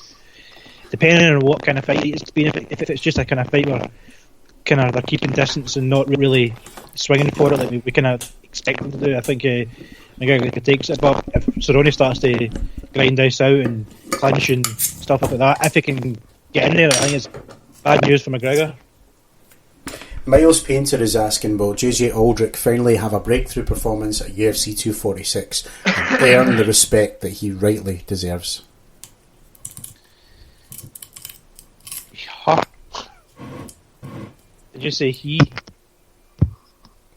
depending on what kind of fight it's been, if it's just a kind of fight where kind of they're keeping distance and not really swinging for it like we kind of expect them to do, I think McGregor takes it. But if Cerrone starts to grind us out and clinch and stuff like that, if he can get in there, I think it's bad news for McGregor.
Miles Painter is asking, will JJ Aldrich finally have a breakthrough performance at UFC 246 and earn the respect that he rightly deserves?
Did you say he?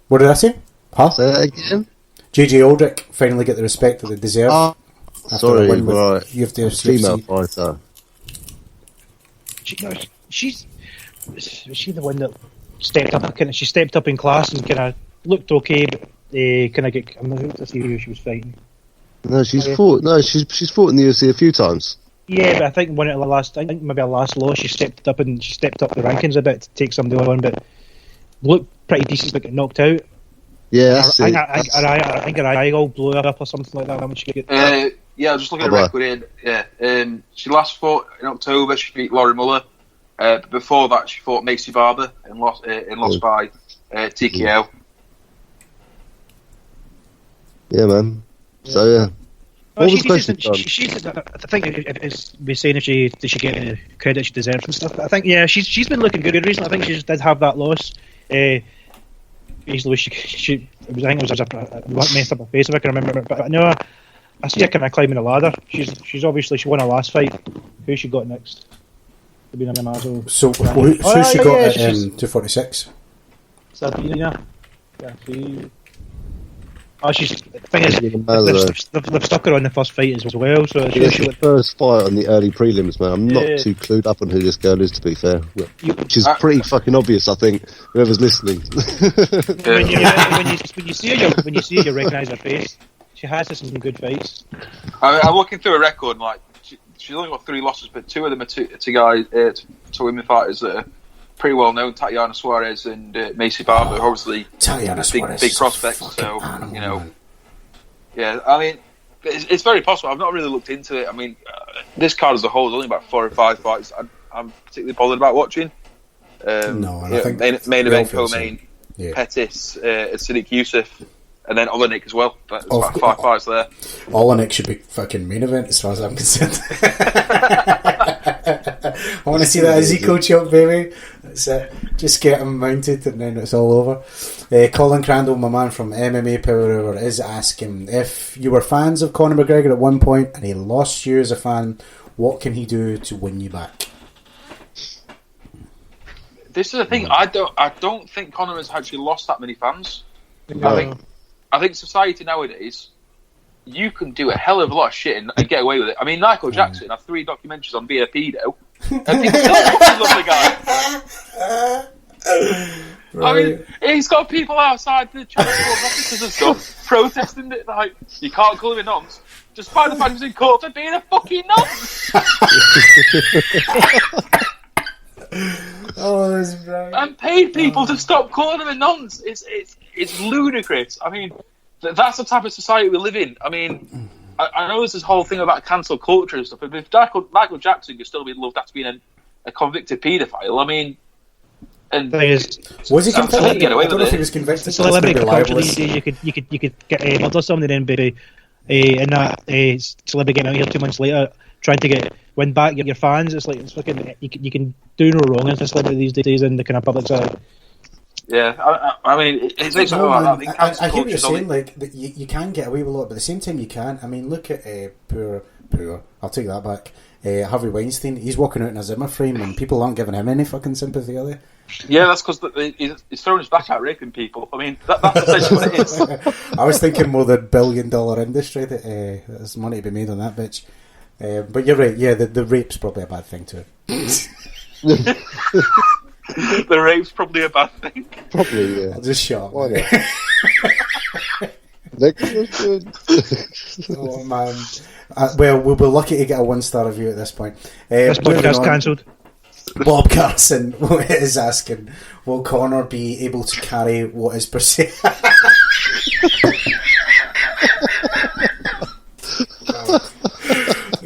What did I say?
Say that again?
JJ Aldrich finally get the respect that they deserve.
Sorry, right.
Female
fighter.
She's she the one that stepped up? She stepped up in class and kind of looked okay, but I'm not sure to see who she was fighting.
No, she's fought. No, she's fought in the UFC a few times.
Yeah, but I think maybe her last loss, she stepped up the rankings a bit to take somebody on, but looked pretty decent, but got knocked out.
Yeah,
I think her eye all blew up or something like that. When she
Yeah, I was just looking at the record here. Yeah, she last fought in October. She beat Laurie Muller. But before that, she fought Macy Barber and lost by TKO.
Yeah, man. So yeah.
Well,
What was the question, John?
I think it's we're saying if she get the credit she deserves and stuff. But I think she's been looking good recently. I think she just did have that loss. Easily, she I think it was a messed up her face if I can remember. But no, I see her kind of climbing the ladder. She's obviously she won her last fight. Who she got next?
So who she got at 246?
Sabina. Yeah, she's. The thing is, they've stuck her on the first fight as well. So
it's the first fight on the early prelims, man. I'm not too clued up on who this girl is, to be fair. She's pretty fucking obvious, I think. Whoever's listening.
when you see her, you recognise her face. She has some good fights.
I'm looking through her record, and like she's only got 3 losses, but 2 of them are to women fighters that are pretty well known. Tatiana Suarez and Macy Barber, obviously big prospects. So yeah. I mean, it's very possible. I've not really looked into it. I mean, this card as a whole is only about 4 or 5 fights I'm particularly bothered about watching.
I think
main event, co-main, Pettis, Sadiq Youssef, and then Olenek as well. That's about 5 fights there.
Olenek should be fucking main event as far as I'm concerned. I want to see that Ezekiel choke, baby. That's it. Just get him mounted and then it's all over. Colin Crandall, my man from MMA Power Hour, is asking if you were fans of Conor McGregor at one point and he lost you as a fan, what can he do to win you back?
This is the thing. I don't think Conor has actually lost that many fans. No. I think society nowadays, you can do a hell of a lot of shit and get away with it. I mean, Michael Jackson had 3 documentaries on being a pedo, and people still love the guy. Right. I mean, he's got people outside the church offices and stuff protesting it. Like, you can't call him a nonce. Just by the fact he was in court for being a fucking nonce.
Oh, that's right.
And paid people to stop calling him a nonce. It's ludicrous. I mean, that's the type of society we live in. I mean, I know there's this whole thing about cancel culture and stuff, but if Michael Jackson could still be loved after being a convicted paedophile, I mean, and
was he convicted? I don't know if he was convicted.
Celebrity culture these days, you could get murder somebody then be in that celebrity getting out here 2 months later trying to win back your fans. It's like you can do no wrong as a celebrity these days in the kind of public side.
Yeah, I mean, it's like
I hear what you're saying. Like you can get away with a lot, but at the same time you can't. I mean, look at poor. I'll take that back. Harvey Weinstein. He's walking out in a Zimmer frame, and people aren't giving him any fucking sympathy, are they?
Yeah, that's because he's throwing his back out raping people. I mean, that's essentially what it is.
I was thinking more the $1 billion industry that there's money to be made on that bitch. But you're right. Yeah, the rape's probably a bad thing too.
The rape's probably a bad thing.
Probably, yeah.
I'll just shut up.
Why not? Next question.
Oh man. Well, we'll be lucky to get a 1-star review at this point.
This podcast cancelled.
Bob Carson is asking, will Conor be able to carry what is perceived?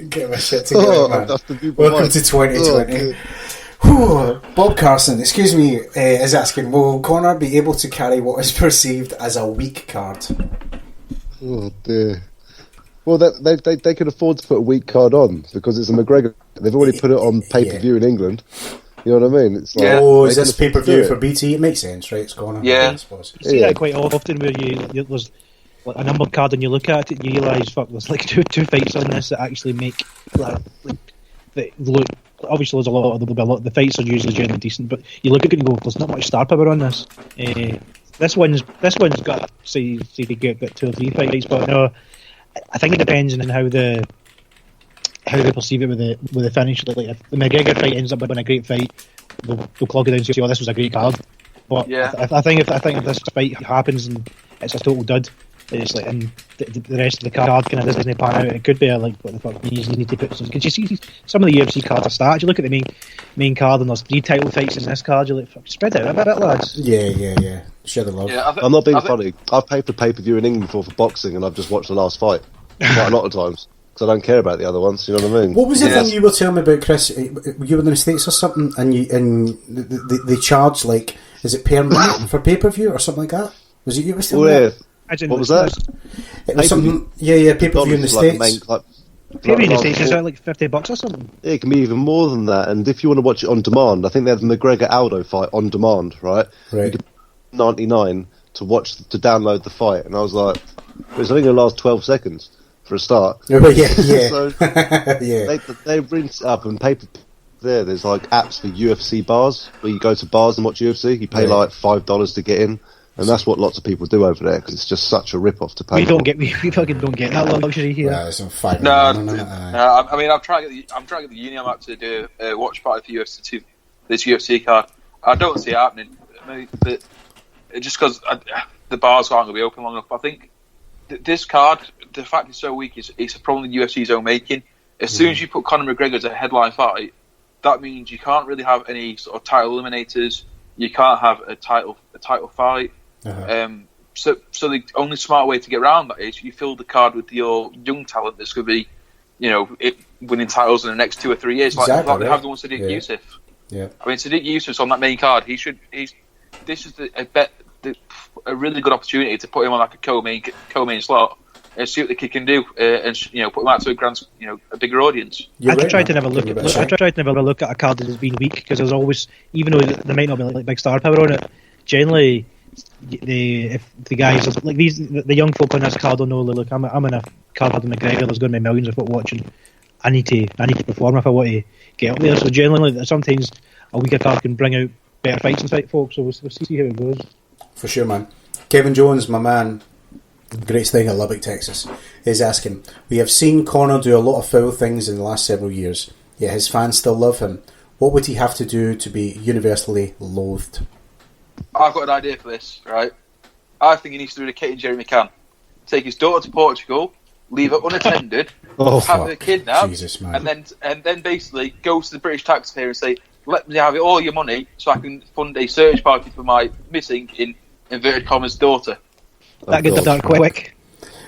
Get my shit together, man. Welcome to 2020. Bob Carson, excuse me, is asking, will Conor be able to carry what is perceived as a weak card?
Oh dear. Well, they can afford to put a weak card on because it's a McGregor. They've already put it on pay-per-view in England. You know what I mean? It's like,
is this pay-per-view for BT? It makes sense, right? It's Conor.
Yeah.
I suppose.
You see that quite often where there's like a numbered card and you look at it, you realise there's like two fights on this that actually make that look. Obviously, there's a lot of the fights are usually generally decent, but you look at it and go, "There's not much star power on this." This one's got say they get 2 or 3 fights, but no, I think it depends on how they perceive it with the finish. Like if the McGregor fight ends up being a great fight, they'll clog it down and say, "Oh, this was a great card." But yeah. I think if this fight happens and it's a total dud, it's like and the rest of the card kind of doesn't pan out. It could be like what the fuck you need to put some. Because you see some of the UFC cards are started. You look at the main card and there's 3 title fights in this card. You're like, fuck, spread out a bit, lads.
Yeah. Share the love.
Yeah,
I'm not being funny. I've paid for pay-per-view in England before for boxing, and I've just watched the last fight quite a lot of times.
because I don't care about the other ones. You know what I mean?
What was the thing you were telling me about, Chris? You were in the States or something, and they charge, like, is it per minute for pay-per-view or something like that? Was it you were telling me?
What was that?
It was something, pay-per-view in the States.
Maybe in the States, is that like $50 or something?
Yeah, it can be even more than that. And if you want to watch it on demand, I think they have the McGregor-Aldo fight on demand, right? You can pay $99 to download the fight. And I was like, it's only going to last 12 seconds for a start.
So
they rinse it up and there's like apps for UFC bars, where you go to bars and watch UFC. You pay like $5 to get in. And that's what lots of people do over there, because it's just such a rip-off to pay.
We fucking don't get that luxury here.
Yeah, it's on $5.
I mean, I'm trying to get the Union app to do a watch party for UFC this UFC card. I don't see it happening. I mean, just because the bars aren't going to be open long enough. I think this card, the fact it's so weak, it's a problem UFC's own making. As soon as you put Conor McGregor as a headline fight, that means you can't really have any sort of title eliminators. You can't have a title fight. So the only smart way to get around that is you fill the card with your young talent that's going to be, winning titles in the next 2 or 3 years. Like they have done with Sadiq Youssef.
Yeah.
I mean, Sadiq Youssef's on that main card. This is a really good opportunity to put him on like a co-main slot and see what the kid can do, and put him out to a bigger audience.
I tried to never look at a card that has been weak, because there's always, even though there might not be like big star power on it, generally if the guys like the young folk on this card don't know, look, I'm in a card with McGregor, there's going to be millions of people watching. I need to perform if I want to get up there. So generally, sometimes a weaker card can bring out better fights and fight folks. So we'll see how it goes.
For sure, man. Kevin Jones, my man, great thing at Lubbock, Texas, is asking, we have seen Conor do a lot of foul things in the last several years, yet his fans still love him. What would he have to do to be universally loathed?
I've got an idea for this, right? I think he needs to do the Kate and Jerry McCann. Take his daughter to Portugal, leave her unattended, have her kidnapped, and then basically go to the British taxpayer and say, let me have all your money so I can fund a search party for my missing, in inverted commas, daughter.
That gets done quick.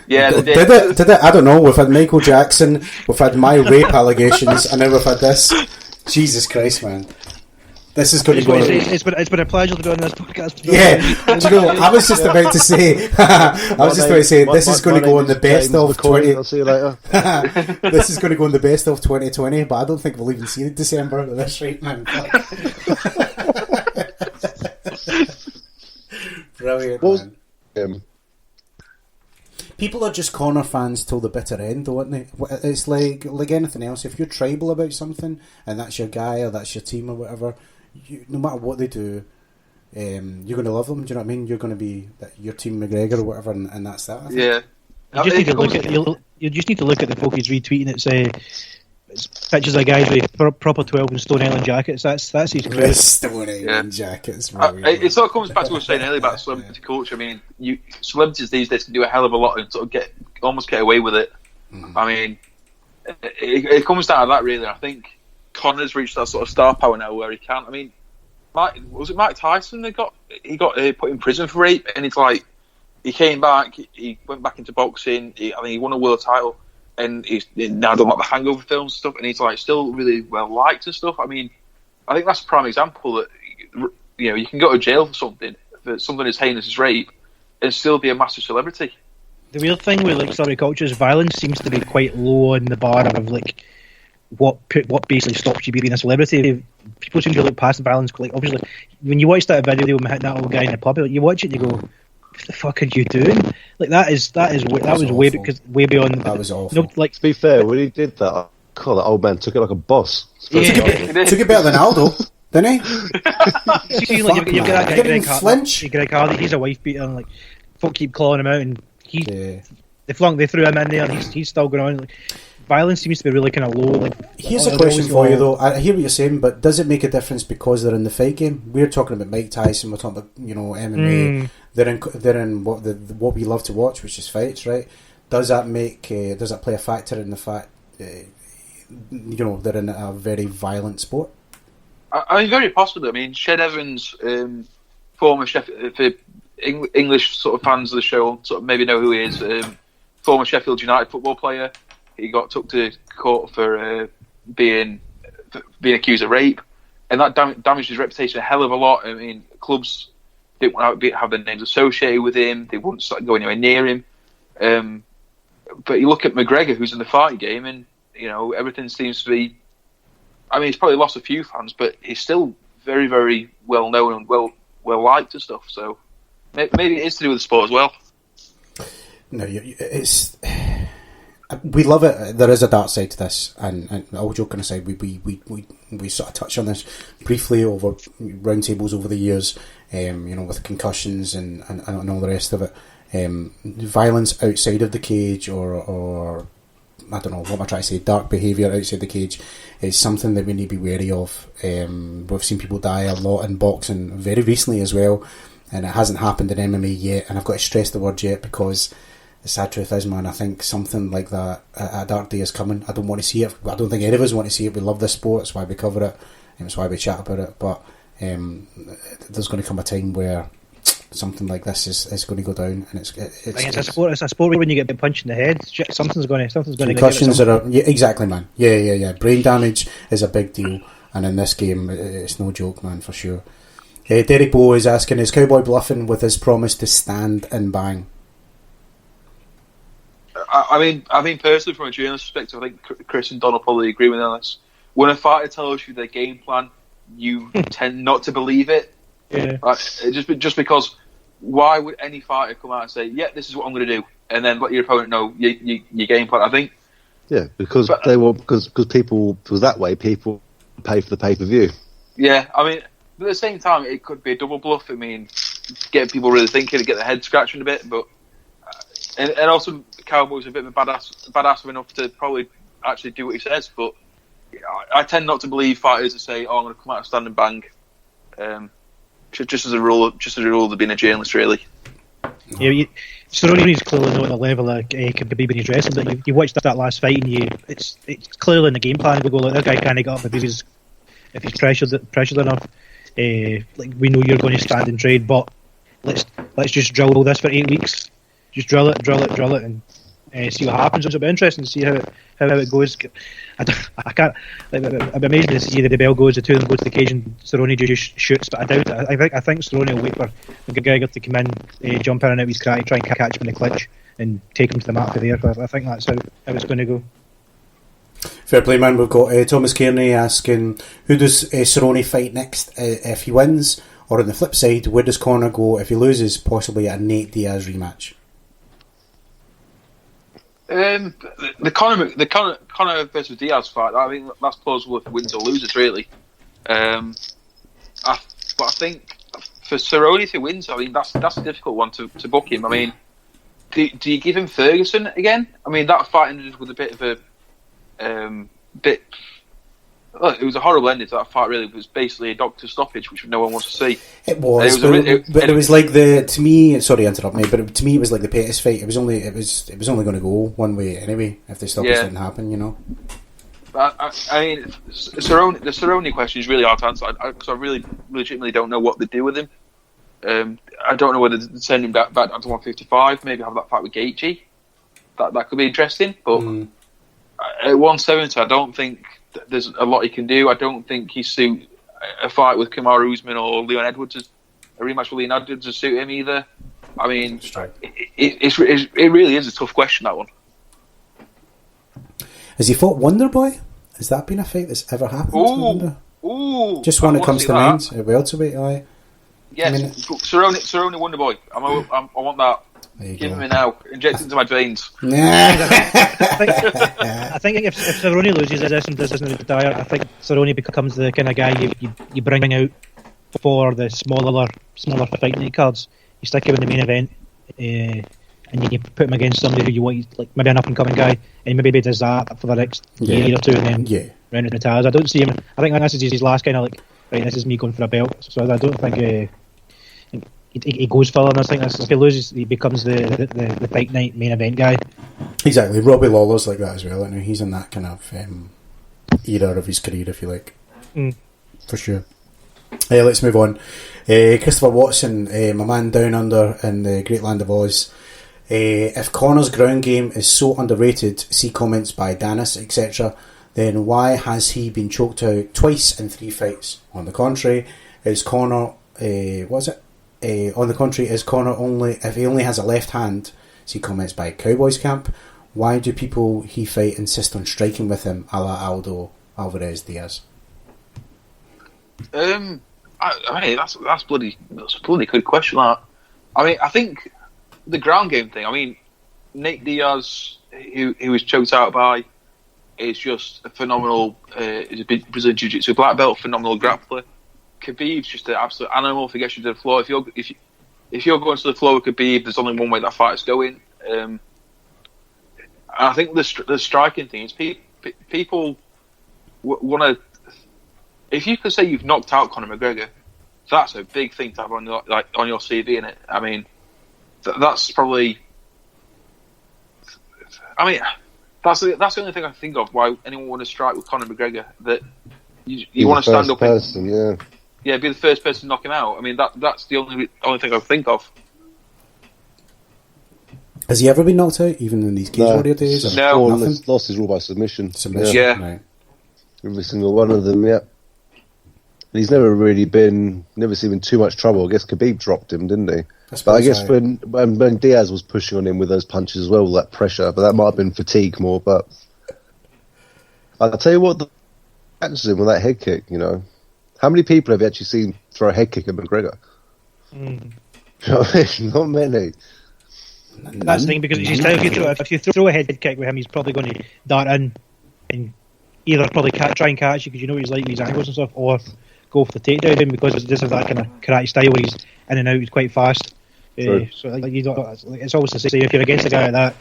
Yeah, they
did it? I don't know. We've had Michael Jackson, we've had my rape allegations, and now we've had this. Jesus Christ, man. This is going to go.
It's been a pleasure to be on this podcast.
Yeah, do you know, I was just about to say. This is going to go on the best of 20.
I'll see you later.
This is going to go on the best of 2020, but I don't think we'll even see it December at this rate, man. Brilliant, man. People are just Conor fans till the bitter end, though, aren't they? It's like anything else. If you're tribal about something and that's your guy or that's your team or whatever, no matter what they do, you're going to love them. Do you know what I mean? You're going to be your team McGregor or whatever, and that's that. I think.
Yeah.
You just need to look at the folk he's retweeting. It's pictures of guys with proper 12 and Stone Island jackets. That's his credit.
Stone Island jackets.
It sort of comes back to what I was saying earlier about celebrity culture. I mean, celebrities these days can do a hell of a lot and sort of almost get away with it. Mm-hmm. I mean, it comes down to that really. I think Conor's reached that sort of star power now where he can. I mean, was it Mike Tyson that he got put in prison for rape, and it's like he came back, he went back into boxing. I think he won a world title. And he's now done like the Hangover films and stuff, and he's like still really well liked and stuff. I mean, I think that's a prime example that you can go to jail for something as heinous as rape, and still be a massive celebrity.
The weird thing with celebrity culture is violence seems to be quite low on the bar of what basically stops you being a celebrity. People seem to look past the violence. Like obviously, when you watch that video with that old guy in the pub, you watch it, and you go, what the fuck are you doing? Like that was way beyond.
That was awful.
To be fair, when he did that, that old man took it like a boss.
Took it better than Aldo, didn't he?
You've got that guy, Greg Hardy. He's a wife beater, and folk keep clawing him out, and they threw him in there, and he's still going on. Violence seems to be really kind of low.
Here's a question for you, though. I hear what you're saying, but does it make a difference because they're in the fight game? We're talking about Mike Tyson. We're talking about MMA. They're in what we love to watch, which is fights, right? Does that play a factor in the fact they're in a very violent sport?
I mean, very possibly. I mean, Shed Evans, former Sheffield, for English sort of fans of the show, sort of maybe know who he is. Former Sheffield United football player. he got took to court for being accused of rape, and that damaged his reputation a hell of a lot. I mean, clubs didn't want to have their names associated with him. They wouldn't go anywhere near him. But you look at Mcgregor, who's in the fighting game, and everything seems to be. I mean, he's probably lost a few fans, but he's still very, very well known and well liked and stuff. So maybe it is to do with the sport as well.
No, it's. We love it. There is a dark side to this, and all joking aside, we sort of touched on this briefly over roundtables over the years. With concussions and all the rest of it. Violence outside of the cage, or I don't know what am I trying to say, dark behaviour outside the cage is something that we need to be wary of. We've seen people die a lot in boxing very recently as well, and it hasn't happened in MMA yet, and I've got to stress the word yet because the sad truth is, man, I think something like that, a dark day is coming. I don't want to see it. I don't think any of us want to see it. We love this sport, that's why we cover it, and it's why we chat about it, but there's going to come a time where something like this is going to go down, and it's
a sport. It's a sport when you get punched in the head. Something's going to.
Concussions are exactly, man. Yeah. Brain damage is a big deal, and in this game, it's no joke, man, for sure. Derek Bow is asking: is Cowboy bluffing with his promise to stand and bang?
I mean, personally, from a journalist perspective, I think Chris and Don will probably agree with me on this. When a fighter tells you their game plan, you tend not to believe it.
Yeah.
Just because, why would any fighter come out and say, "Yeah, this is what I'm going to do," and then let your opponent know your game plan? I think.
Yeah, because that way people pay for the pay-per-view.
Yeah, I mean, but at the same time, it could be a double bluff. I mean, get people really thinking and get their head scratching a bit, but and also Cowboy's a bit of a badass enough to probably actually do what he says. But I tend not to believe fighters that say, "Oh, I'm going to come out and stand and bang." Just as a rule of being a journalist, really.
Yeah, Cerrone's clearly not at the level of Khabib in his wrestling. But you watched that last fight, and it's clearly in the game plan. We go, like, that guy can't get up if he's pressured enough. Like, we know you're going to stand and trade, but let's just drill this for 8 weeks. Just drill it, and see what happens. It'll be interesting to see how it goes. I can't. I'm amazed to see that the bell goes, the two of them go to the cage, and Cerrone just shoots. But I doubt it. I think Cerrone will wait for Mcgregor to come in, jump in and out his karate, try and catch him in the clinch, and take him to the mat for there. I think that's how it's going to go.
Fair play, man. We've got Thomas Kearney asking, who does Cerrone fight next if he wins, or on the flip side, where does Conor go if he loses, possibly a Nate Diaz rematch?
The Conor versus Diaz fight, I think that's plausible if wins or loses, really. But I think for Cerrone, if he wins, I mean that's a difficult one to book him. I mean, do you give him Ferguson again? I mean, that fight ended with a bit of a Well, it was a horrible ending to that fight. Really, it was basically a doctor stoppage, which no one wants to see.
It was, but it was like to me. Sorry, to interrupt me, but to me, it was like the Pettis fight. It was only going to go one way anyway. If the stoppage didn't happen, you know.
I mean, the Cerrone question is really hard to answer because I really legitimately don't know what they do with him. I don't know whether they send him back down to 155. Maybe have that fight with Gaethje. That could be interesting, but at 170, I don't think there's a lot he can do. I don't think he suit a fight with Kamaru Usman or Leon Edwards. A rematch with Leon Edwards to suit him either. I mean, it really is a tough question, that one.
Has he fought Wonderboy? Has that been a fight that's ever happened? Just one that comes to mind. A welterweight, aye.
Yes, I mean, Cerrone Wonderboy. I want that. Give me now. Inject it into my veins.
I think if Cerrone loses this and doesn't retire, I think Cerrone becomes the kind of guy you bring out for the smaller fight night cards. You stick him in the main event, and you put him against somebody who you want, like maybe an up and coming guy, and maybe does that for the next year or two, and then round and retires. I don't see him. I think this is his last kind of like, right, this is me going for a belt. So I don't think he goes further. I think if he loses, he becomes the fight night main event guy.
Exactly. Robbie Lawler's like that as well. Now he's in that kind of era of his career, if you like. For sure. Let's move on. Christopher Watson, my man down under in the Great Land of Oz, If Connor's ground game is so underrated, see comments by Danis, etc., then why has he been choked out twice in 3 fights? On the contrary, is Connor... on the contrary, is Connor only... If he only has a left hand, see comments by Cowboys Camp, why do people he fight insist on striking with him, a la Aldo Alvarez Diaz?
I mean, that's a bloody good question. That. I mean, I think the ground game thing. I mean, Nate Diaz, who was choked out by, is just a phenomenal. He's a big Brazilian Jiu-Jitsu black belt, phenomenal grappler. Khabib's just an absolute animal. If he gets you to the floor, if you're going to the floor with Khabib, there's only one way that fight's going. I think the striking thing is people want to. If you could say you've knocked out Conor McGregor, that's a big thing to have on your CV, innit? I mean, that's probably. I mean, that's the only thing I can think of why anyone want to strike with Conor McGregor. That you want to stand up
person,
be the first person to knock him out. I mean, that's the only thing I can think of.
Has he ever been knocked out, even in these Cage Warrior days?
No.
Lost his rule by submission.
Yeah.
Right.
Every single one of them, yeah. And he's never seen him in too much trouble. I guess Khabib dropped him, didn't he? But I guess when Diaz was pushing on him with those punches as well, all that pressure, but that might have been fatigue more. But I'll tell you what, the catches him with that head kick, you know. How many people have you actually seen throw a head kick at McGregor? You know what I mean? Not many.
That's the thing, because if you throw a head kick with him, he's probably going to dart in and either probably try and catch you because you know he's like these angles and stuff, or go for the takedown him because he does have that kind of karate style where he's in and out, he's quite fast. So like you don't, it's always the same. If you're against a guy like that,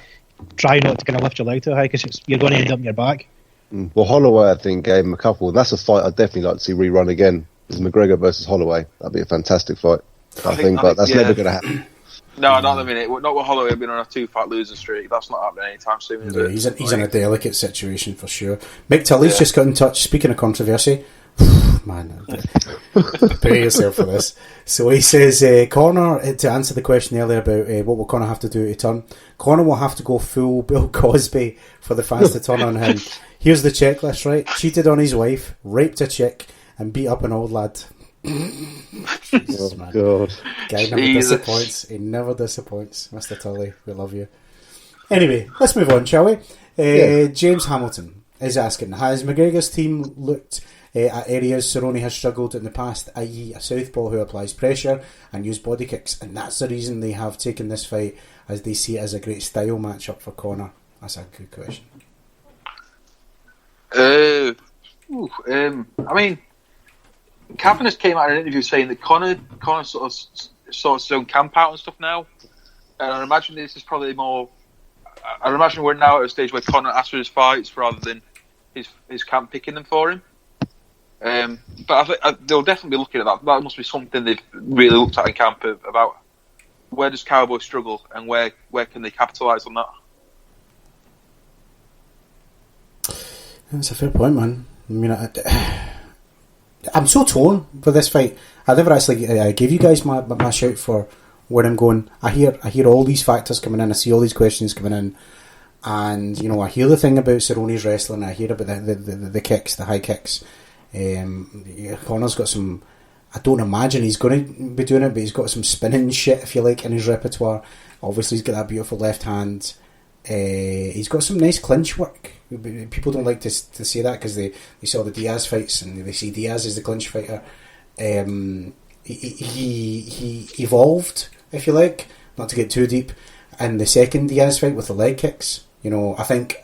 try not to kind of lift your leg too high because you're going to end up in your back.
Well, Holloway, I think, gave him a couple. And that's a fight I'd definitely like to see rerun again. Is McGregor versus Holloway. That'd be a fantastic fight, I think, but that's never going to happen.
No, not at the minute. Not with Holloway being on a 2-fight losing streak. That's not happening anytime soon, is it?
He's in a delicate situation for sure. Mick Tully's just got in touch. Speaking of controversy, man, prepare yourself for this. So he says, Conor, to answer the question earlier about what will Conor have to do to turn, Conor will have to go full Bill Cosby for the fans to turn on him. Here's the checklist, right? Cheated on his wife, raped a chick, and beat up an old lad. Jesus, man.
God.
Guy never disappoints. He never disappoints. Mr. Tully, we love you. Anyway, let's move on, shall we? James Hamilton is asking, has McGregor's team looked at areas Cerrone has struggled in the past, i.e. a southpaw who applies pressure and use body kicks, and that's the reason they have taken this fight, as they see it as a great style matchup for Conor? That's a good question.
I mean, Kavanagh came out in an interview saying that Conor sort of sorts his own camp out and stuff now, and I imagine this is probably more. I imagine we're now at a stage where Conor asks for his fights rather than his camp picking them for him. But I think they'll definitely be looking at that. That must be something they've really looked at in camp about where does Cowboy struggle and where can they capitalise on that.
That's a fair point, man. I mean, I'm so torn for this fight. I never actually gave you guys my shout for where I'm going. I hear all these factors coming in. I see all these questions coming in, and you know, I hear the thing about Cerrone's wrestling. I hear about the kicks, the high kicks. Conor's got some. I don't imagine he's going to be doing it, but he's got some spinning shit, if you like, in his repertoire. Obviously, he's got that beautiful left hand. He's got some nice clinch work. People don't like to say that because they saw the Diaz fights and they see Diaz as the clinch fighter. He evolved, if you like, not to get too deep, in the second Diaz fight with the leg kicks. You know, I think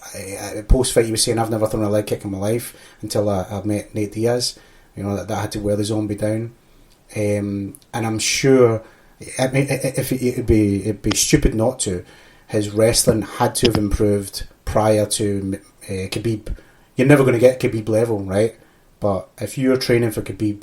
post fight he was saying, I've never thrown a leg kick in my life until I met Nate Diaz. You know, that had to wear the zombie down. And I'm sure it'd be stupid not to. His wrestling had to have improved prior to Khabib. You're never going to get Khabib level, right? But if you're training for Khabib,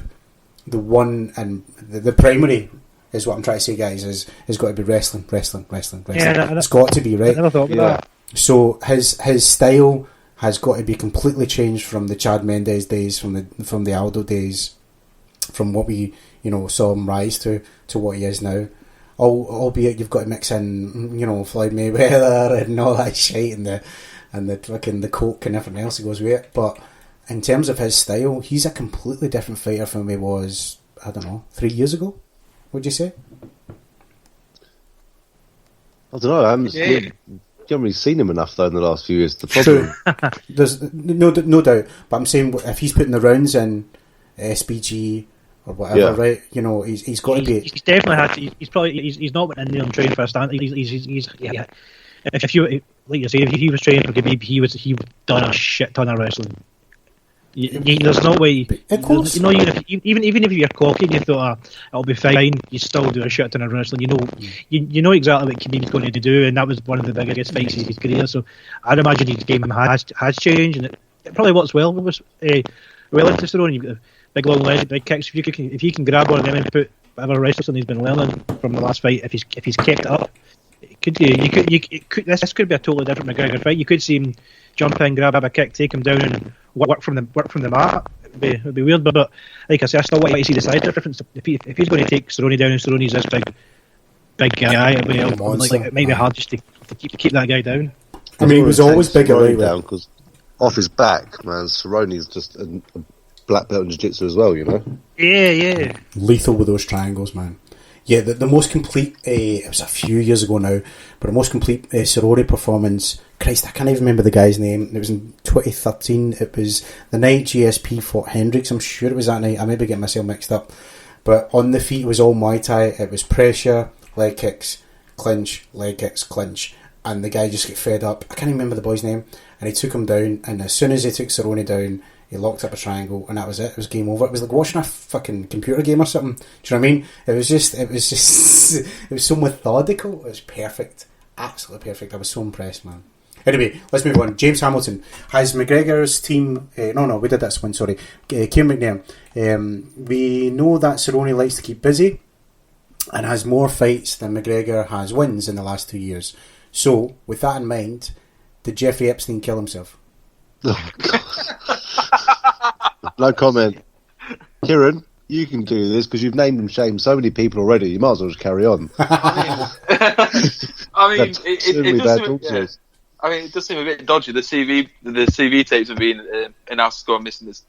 the one and the primary is what I'm trying to say, guys, is got to be wrestling.
Yeah,
it's got to be, right?
I never thought about that.
So his style has got to be completely changed from the Chad Mendes days, from the Aldo days, from what we saw him rise to what he is now. albeit you've got to mix in, Floyd Mayweather and all that shit and the fucking the coke and everything else that goes with it. But in terms of his style, he's a completely different fighter from he was, I don't know, 3 years ago. Would you say?
I don't know. You haven't really seen him enough though in the last few years. The problem.
True. There's no doubt. But I'm saying if he's putting the rounds in SBG or whatever, right? He's got to be.
He's definitely had to. He's not in there and training for a stand. Yeah. If you like you say, if he was training for Khabib, he would done a shit ton of wrestling. There's no way.
Of course.
Even if you're cocky and you thought it'll be fine, you still do a shit ton of wrestling. You know exactly what Khabib's going to do, and that was one of the biggest fights of his career. So I'd imagine his game has changed, and it probably works well into Cerrone. You've got big long legs, big kicks. If he can grab one of them and put whatever wrestling he's been learning from the last fight, if he's kept it up, this could be a totally different McGregor fight. You could see him jump in, grab a kick, take him down, and work from the mat. It'd be weird, but like I say, I still want to see the size difference. If he's going to take Cerrone down, and Cerrone's this big guy, it might be hard just to keep that guy down.
I mean, he was always bigger
down because off his back, man. Cerrone's just a black belt in jiu-jitsu as well,
Yeah.
Lethal with those triangles, man. Yeah, the most complete, it was a few years ago now, but the most complete Cerrone performance, Christ, I can't even remember the guy's name. It was in 2013. It was the night GSP fought Hendricks. I'm sure it was that night. I may be getting myself mixed up. But on the feet, it was all Muay Thai. It was pressure, leg kicks, clinch, leg kicks, clinch. And the guy just got fed up. I can't even remember the boy's name. And he took him down, and as soon as he took Cerrone down, he locked up a triangle, and that was it. It was game over. It was like watching a fucking computer game or something. Do you know what I mean? It was so methodical. It was perfect. Absolutely perfect. I was so impressed, man. Anyway, let's move on. James Hamilton. Has McGregor's team... No, we did this one, sorry. Kieran McNair. We know that Cerrone likes to keep busy and has more fights than McGregor has wins in the last 2 years. So, with that in mind, did Jeffrey Epstein kill himself?
Oh, God. No comment. Kieran, you can do this because you've named and shamed so many people already. You might as well just carry on.
It does seem a bit dodgy. The CV tapes have been announced to go missing this.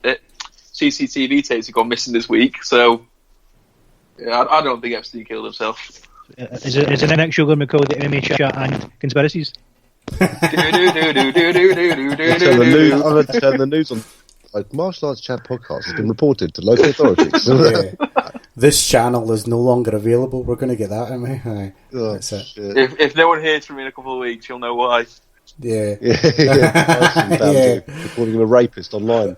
CCTV tapes have gone missing this week. So I don't think Epstein killed himself.
Is the next show going to be called the MMA Chat and Conspiracies?
I'm going to turn the news on. Martial Arts Chat podcast has been reported to local authorities.
This channel is no longer available. We're going to get that, aren't we? Aye. Oh, that's it.
If no one hears from me in a couple of weeks, you'll know why.
Yeah.
Recording a rapist online.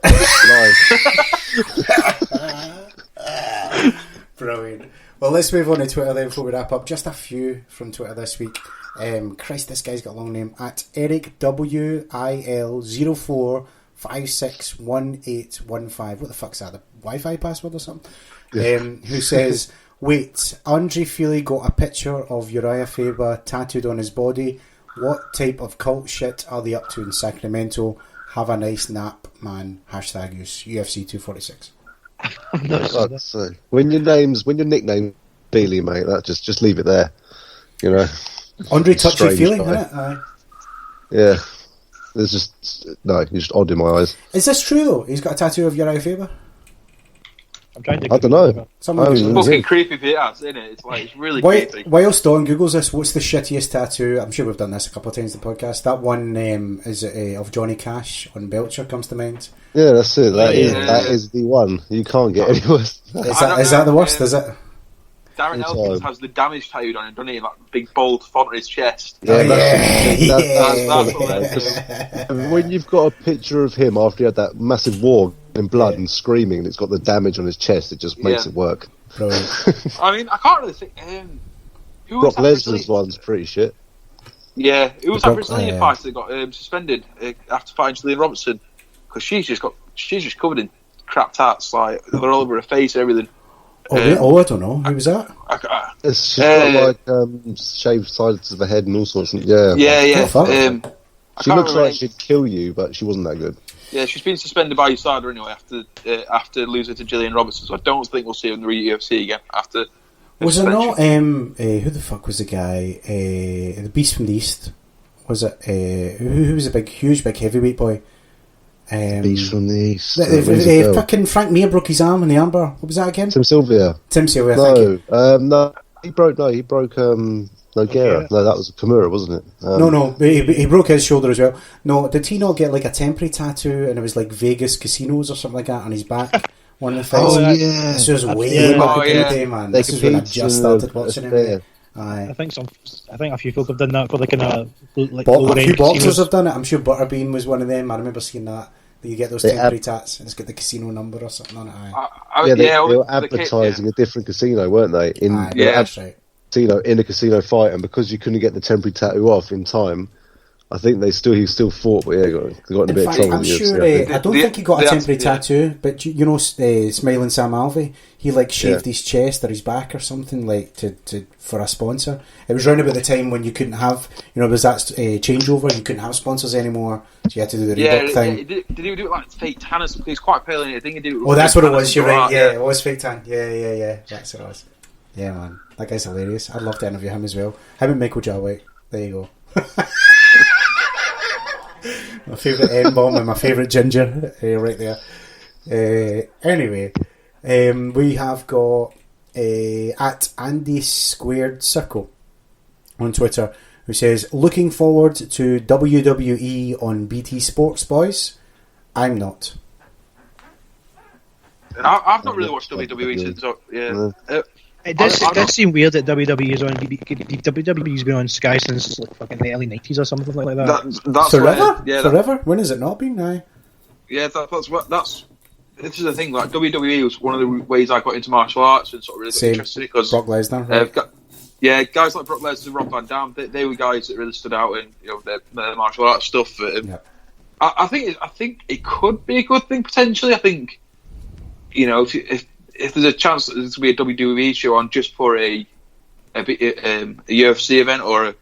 Brilliant. Well, let's move on to Twitter then before we wrap up. Just a few from Twitter this week. Christ, this guy's got a long name. At Eric WIL04561815. What the fuck's that? The Wi-Fi password or something? Who says, wait, Andre Feely got a picture of Uriah Faber tattooed on his body. What type of cult shit are they up to in Sacramento? Have a nice nap, man. Hashtag UFC 246.
When your nickname Feely, mate, that just leave it there.
Andre Touchy Feely, isn't it? Aye.
Yeah. There's just you're just odd in my eyes.
Is this true though? He's got a tattoo of Uriah Faber?
I'm trying to.
I don't know.
It's fucking creepy if it has, isn't it? It's really creepy.
Whilst Dawn Googles this, what's the shittiest tattoo? I'm sure we've done this a couple of times in the podcast. That one is of Johnny Cash on Belcher comes to mind.
Yeah, that's it. That is the one. You can't get any worse.
Is that the worst? Is it?
Darren Elkins has the damage tattooed on him, doesn't he? Like big bold font on his chest.
That's when you've got a picture of him after he had that massive war in blood and screaming, and it's got the damage on his chest, it just makes it work.
I mean, I can't really think.
Brock Lesnar's one's pretty shit.
Yeah, who was that Brazilian fighter that got suspended after fighting Julian Robertson? Because she's just covered in crap tats, like they're all over her face and everything.
I don't know. Who was that?
She's got shaved sides of her head and all sorts of... Yeah. She looks like she'd kill you, but she wasn't that good.
Yeah, she's been suspended by USADA anyway after losing to Gillian Robertson, so I don't think we'll see her in the UFC again after
Was it not? Who the fuck was the guy? The Beast from the East. Was it? Who was a huge, big heavyweight boy?
Beast from the East.
Fucking Frank Mir broke his arm in the armbar. What was that again?
Tim Sylvia.
Tim Sylvia. Thank you.
No, he broke. Nogueira. No, that was Kimura, wasn't it?
No, he broke his shoulder as well. No, did he not get like a temporary tattoo and it was like Vegas casinos or something like that on his back? One of the fights.
Oh yeah,
this was way back in the day, man. This is when I just started watching it.
I think a few folk have done that for like a
few boxers have done it. I'm sure Butterbean was one of them. I remember seeing that you get those temporary tats and it's got the casino number or something on it.
They were advertising a different casino, weren't they?
That's right.
Casino in a casino fight, and because you couldn't get the temporary tattoo off in time, I think he still fought, but got in a bit of trouble.
I'm sure. I don't think he got a temporary tattoo, but Smiling Sam Alvey, he like shaved his chest or his back or something like to for a sponsor. It was round about the time when you couldn't have, was that changeover? You couldn't have sponsors anymore, so you had to do the Reebok thing.
Did he do it like fake tan? He's quite pale in it. I think he did it.
Oh, that's what it was. You're right. Yeah, it was fake tan. Yeah. That's what it was. Yeah, man, that guy's hilarious. I'd love to interview him as well. Him and Michael Jarwick. There you go. My favourite N-bomb and my favourite ginger right there. Anyway, we have got at Andy Squared Circle on Twitter, who says, looking forward to WWE on BT Sports, boys. I'm not.
I've not really watched WWE since.
It does seem weird that WWE is on. WWE's been on Sky since like fucking the early 90s or something like that.
That's
forever. Forever. When has it not been now?
Yeah, that's. This is the thing. Like WWE was one of the ways I got into martial arts and sort of really got interested because
Brock Lesnar. Right?
Guys like Brock Lesnar, Rob Van Dam, they were guys that really stood out in their martial arts stuff. I think it could be a good thing potentially. I think if there's a chance that there's going to be a WWE show on just for a UFC event or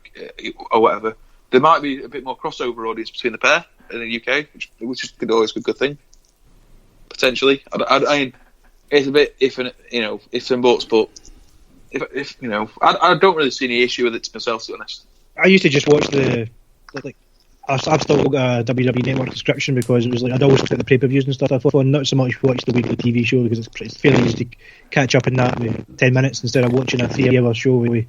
whatever, there might be a bit more crossover audience between the pair in the UK, which could always be a good thing. Potentially, I mean, it's a bit if and buts, but if I don't really see any issue with it myself, to be honest.
I used to just watch I've still got a WWE Network subscription because it was like I'd always look at the pay-per-views and stuff. I thought not so much watch the weekly TV show because it's fairly easy to catch up in that with 10 minutes instead of watching a 3-hour show with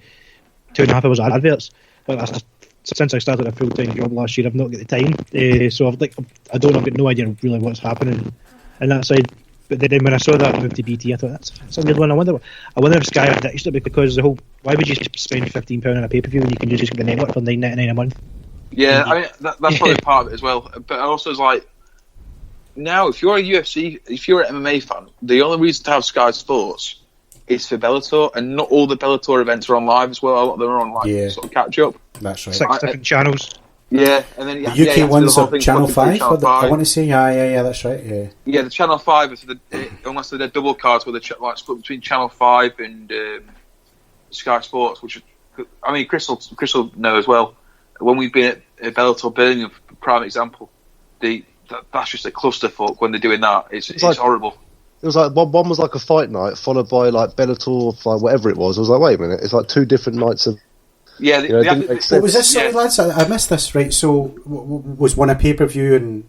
2.5 hours of adverts. But since I started a full-time job last year, I've not got the time. So I've got no idea really what's happening on that side. But then when I saw that move to BT, I thought that's a weird one. I wonder if Sky had ditched it because why would you spend £15 on a pay-per-view when you can just get the network for $9.99 a month?
Yeah, I mean that's probably part of it as well. But also, it's like now, if you're a UFC, if you're an MMA fan, the only reason to have Sky Sports is for Bellator, and not all the Bellator events are on live as well. A lot of them are on sort of catch up.
That's right.
6 different channels.
Yeah, and then
the UK ones are Channel 5. I want to say, yeah, that's right. Yeah,
the Channel 5 is unless they're double cards, where they're like split between Channel 5 and Sky Sports, which I mean, Crystal know as well. When we've been at Bellator Birmingham, prime example, that's just a clusterfuck when they're doing that. It's horrible.
It was like one was like a fight night followed by like Bellator, like whatever it was. I was like, wait a minute, it's like 2 different nights of.
Yeah,
what was this? Sorry, lads, I missed this. Right, so was one a pay-per-view and.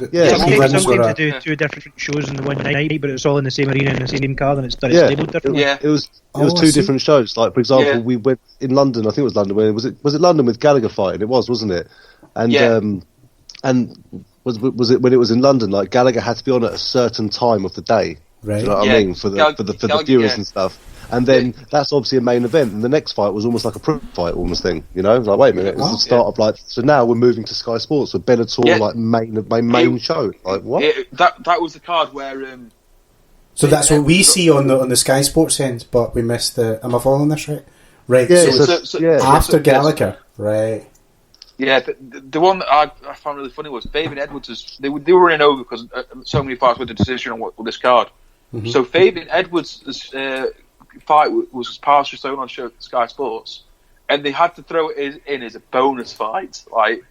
Sometimes to do 2 different shows in the one night, but it's all in the same arena and the same card, and it's labelled differently.
It was 2 different shows. Like for example, we went in London. I think it was London. Was it London with Gallagher fighting? It was, wasn't it? And was it when it was in London? Like Gallagher had to be on at a certain time of the day.
Right.
Do you know what I mean? For the viewers and stuff. And then that's obviously a main event, and the next fight was almost like a pro fight, almost thing. Like, wait a minute, it's the start of like. So now we're moving to Sky Sports with Bellator, like main show. Like what?
That was the card where.
So that's what we see on the Sky Sports end, but we missed the. Am I following this right? Right.
Yeah,
so after Gallagher, right?
Yeah, the one that I found really funny was Fabian Edwards. They were running over because so many fights went to decision on this card. Mm-hmm. So Fabian Edwards' fight was partially shown on Sky Sports, and they had to throw it in as a bonus fight. Like,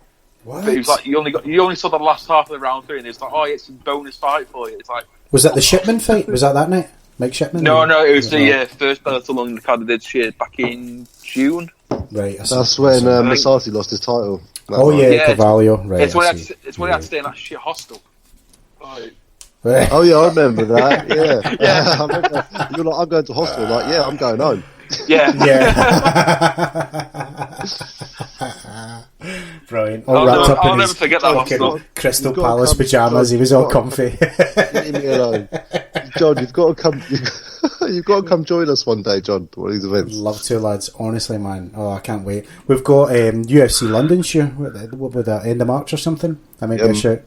what?
But it was like you only saw the last half of the round 3, and it's like, it's a bonus fight for you. It's like,
was that the Shipman fight? Was that night? Mike Shipman?
No, it was the first Bellator on the card they did shit back in June.
Right.
That's when Masasi lost his title.
Cavallo. Right.
It's when he had to stay in that shit hostel. Right.
Oh yeah, I remember that. Yeah. I remember. You're like, I'm going to hospital. Like, yeah, I'm going home.
Yeah.
Brilliant. All wrapped up
I'll
in
never
his
forget that hospital.
Crystal Palace pyjamas. He was all comfy.
Leave me alone, John. You've got to come. You've got to come join us one day, John. To one of these events.
Love to, lads. Honestly, man. Oh, I can't wait. We've got UFC London show. What would that, end of March or something? I might be a shout.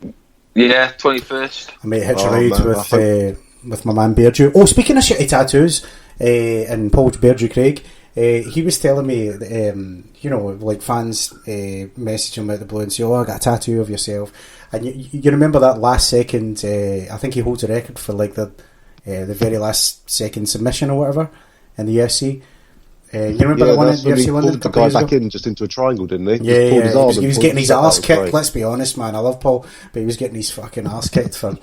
Yeah, 21st.
I might hitch a ride with my man Beardew. Oh, speaking of shitty tattoos, and Paul Beardew Craig, he was telling me, like fans message him out the blue and say, I got a tattoo of yourself. And you remember that last second, I think he holds a record for like the very last second submission or whatever in the UFC. You remember the one in UFC London?
The guy back in just into a triangle, didn't he?
Yeah. He was getting his arse kicked. Right. Let's be honest, man. I love Paul, but he was getting his fucking arse kicked for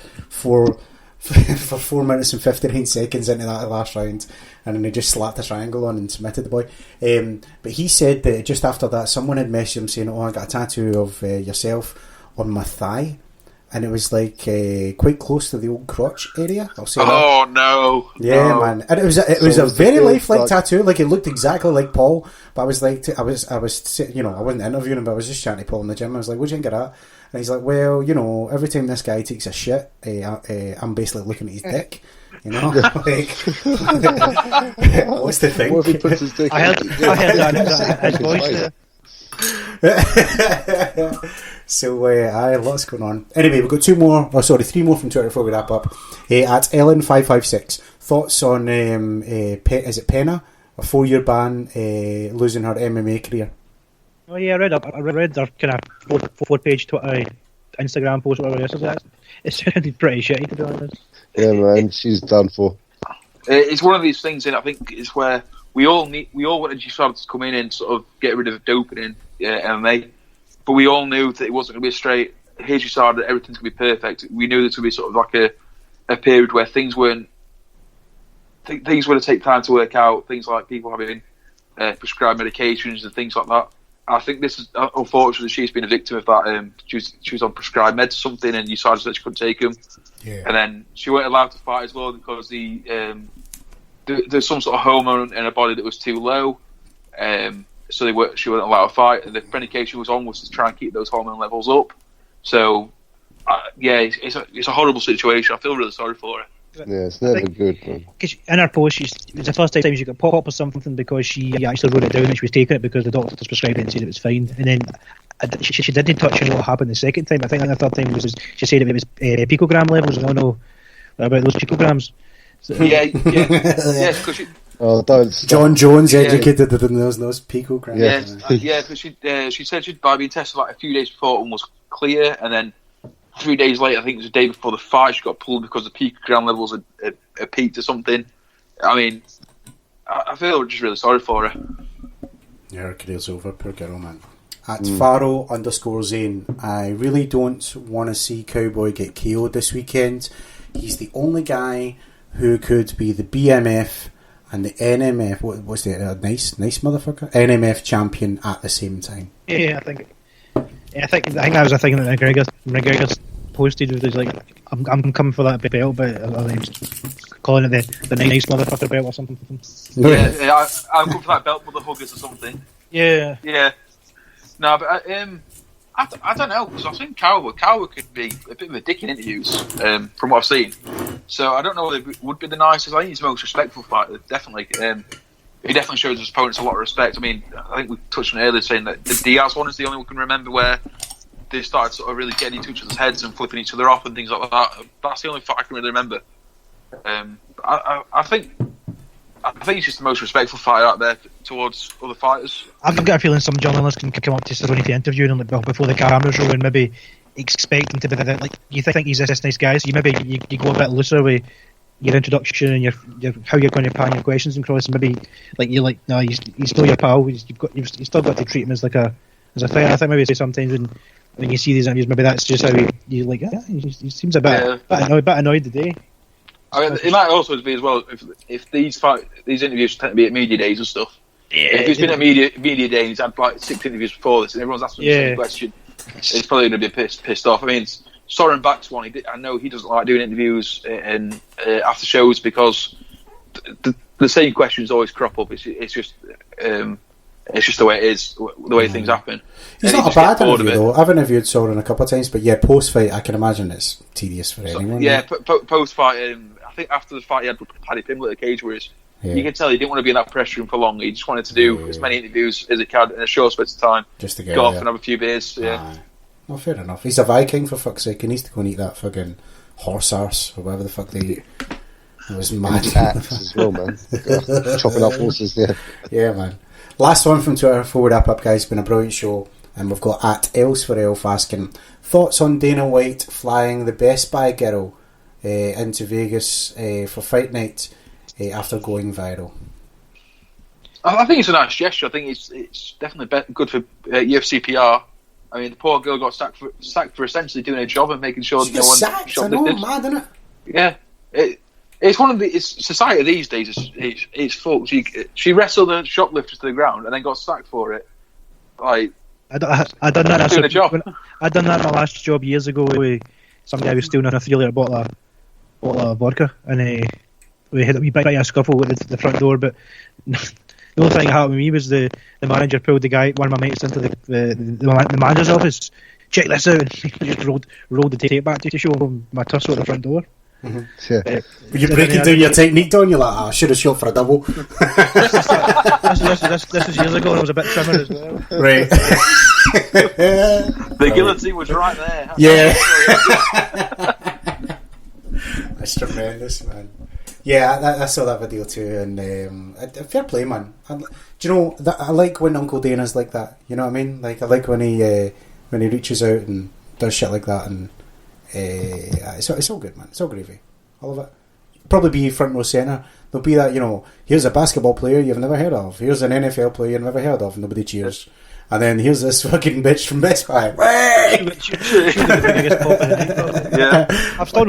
4 minutes and 59 seconds into that last round, and then he just slapped a triangle on and submitted the boy. But he said that just after that, someone had messaged him saying, I got a tattoo of yourself on my thigh. And it was like quite close to the old crotch area. I'll say that.
No!
Yeah,
no.
Man. And it was a very lifelike tattoo. Like it looked exactly like Paul. But I was like, I wasn't interviewing him, but I was just chatting to Paul in the gym. I was like, "What do you think of that?" And he's like, "Well, every time this guy takes a shit, I'm basically looking at his dick." Like, what's the thing?
What if he puts his dick?
I heard that in his voice.
So, lots going on. Anyway, we've got three more from Twitter before we wrap up. At Ellen556, thoughts on is it Pena, a 4-year ban, losing her MMA career?
Oh yeah, I read their kind of 4-page Twitter, Instagram post, whatever else it is. It sounded pretty shitty, to be honest.
Yeah, man, she's done for.
It's one of these things, and I think it's where we all wanted USADA to come in and sort of get rid of doping in MMA, but we all knew that it wasn't going to be straight. Here's USADA, everything's going to be perfect. We knew there's going to be sort of like a period where things were to take time to work out. Things like people having prescribed medications and things like that. I think this is unfortunately she's been a victim of that. She was on prescribed meds or something, and USADA said she couldn't take them. Yeah. And then she weren't allowed to fight as well because there's some sort of hormone in her body that was too low, so she wasn't allowed to fight. And the medication was on was to try and keep those hormone levels up. So, it's a horrible situation. I feel really sorry for her.
Yeah, it's never good. Man.
Cause in her post, it was the first time she got pop up or something because she actually wrote it down that she was taking it because the doctors prescribed it and said it was fine. And then she didn't touch on what happened the second time. I think the third time she said it was picogram levels. I don't know about those picograms. So,
yeah. Because she.
Oh, don't.
John Jones educated in those picograms.
Yeah, because she said she'd been tested like a few days before and was clear, and then 3 days later, I think it was the day before the fight, she got pulled because the picogram levels had peaked or something. I mean, I feel just really sorry for her.
Yeah, her career's over. Poor girl, man. At Faro_Zane, I really don't want to see Cowboy get KO'd this weekend. He's the only guy who could be the BMF and the NMF. What's the nice motherfucker? NMF champion at the same time.
Yeah, I think that was a thing that McGregor posted. It was like, I'm coming for that belt, but I'm calling it the nice motherfucker belt or something.
Yeah, I'm coming for that belt with the huggers or something.
Yeah.
No, but I don't know, because I've seen Cowboy could be a bit of a dick in interviews, from what I've seen. So I don't know whether it would be the nicest. I think he's the most respectful fighter, definitely. He definitely shows his opponents a lot of respect. I mean, I think we touched on it earlier saying that the Diaz one is the only one we can remember where they started sort of really getting into each other's heads and flipping each other off and things like that. That's the only fight I can really remember. I think he's just the most respectful fighter out there towards other fighters.
I've got a feeling some journalists can come up to Cerrone to interview him before the cameras roll and maybe expect him to be like, you think he's this nice guy, so you maybe you go a bit looser with your introduction and your how you're going to pan your questions and cross, and maybe like you're like, no, he's still your pal. You've still got to treat him as a fighter. I think maybe sometimes when you see these interviews, maybe that's just how he like. Yeah, he seems a bit annoyed today.
I mean, it might also be as well if these interviews tend to be at media days and stuff.
Yeah,
if it's been a media day and he's had like 6 interviews before this and everyone's asking him the same question, he's probably going to be pissed off. I mean, Soren Bak's one. I know he doesn't like doing interviews and after shows because the same questions always crop up. It's just the way it is, the way things happen.
He's not a bad interview though. I've interviewed Soren a couple of times, but yeah, post fight I can imagine it's tedious for anyone.
Yeah, post fight. I think after the fight he had with Paddy Pimblett at Cage Warriors. Yeah. You can tell he didn't want to be in that press room for long. He just wanted to do as many interviews as he can in a short space of time.
Just to
go off and have a few beers. Yeah.
Well, fair enough. He's a Viking, for fuck's sake. He needs to go and eat that fucking horse arse or whatever the fuck they eat. It was mad.
Cats as well, man. Chopping up horses, yeah.
Yeah, man. Last one from Twitter before we wrap up, guys. It's been a brilliant show. And we've got at Else for Elf asking thoughts on Dana White flying the Best Buy girl into Vegas for fight night after going viral.
I think it's a nice gesture. I think it's definitely good for UFC PR. I mean, the poor girl got sacked for essentially doing her job and making sure that no one shoplifted.
Mad, isn't it?
Yeah, it's one of the society these days. It's full. She wrestled a shoplifter to the ground and then got sacked for it. Like
I done that.
Doing a job.
I done that in my last job years ago. With some guy was stealing a 3-litre bottle of vodka, and we had a wee bit of a scuffle at the front door. But the only thing that happened with me was the manager pulled one of my mates into the manager's office. Check this out. And he just rolled the tape back to show him my tussle at the front door.
Mm-hmm. Yeah.
Were you breaking down your technique, Don? You're like, I should have shot for a double.
This was years ago, and I was a bit trimmer as well.
Right.
The guillotine was right there.
Yeah. That's tremendous, man. Yeah, I saw that video too, and fair play, man. Do you know, I like when Uncle Dana's like that. You know what I mean? Like, I like when he reaches out and does shit like that, and it's all good, man. It's all gravy. All of it. Probably be front row centre. There'll be that, here's a basketball player you've never heard of. Here's an NFL player you've never heard of. Nobody cheers. And then here's this fucking bitch from Best Buy.
Yeah. I've still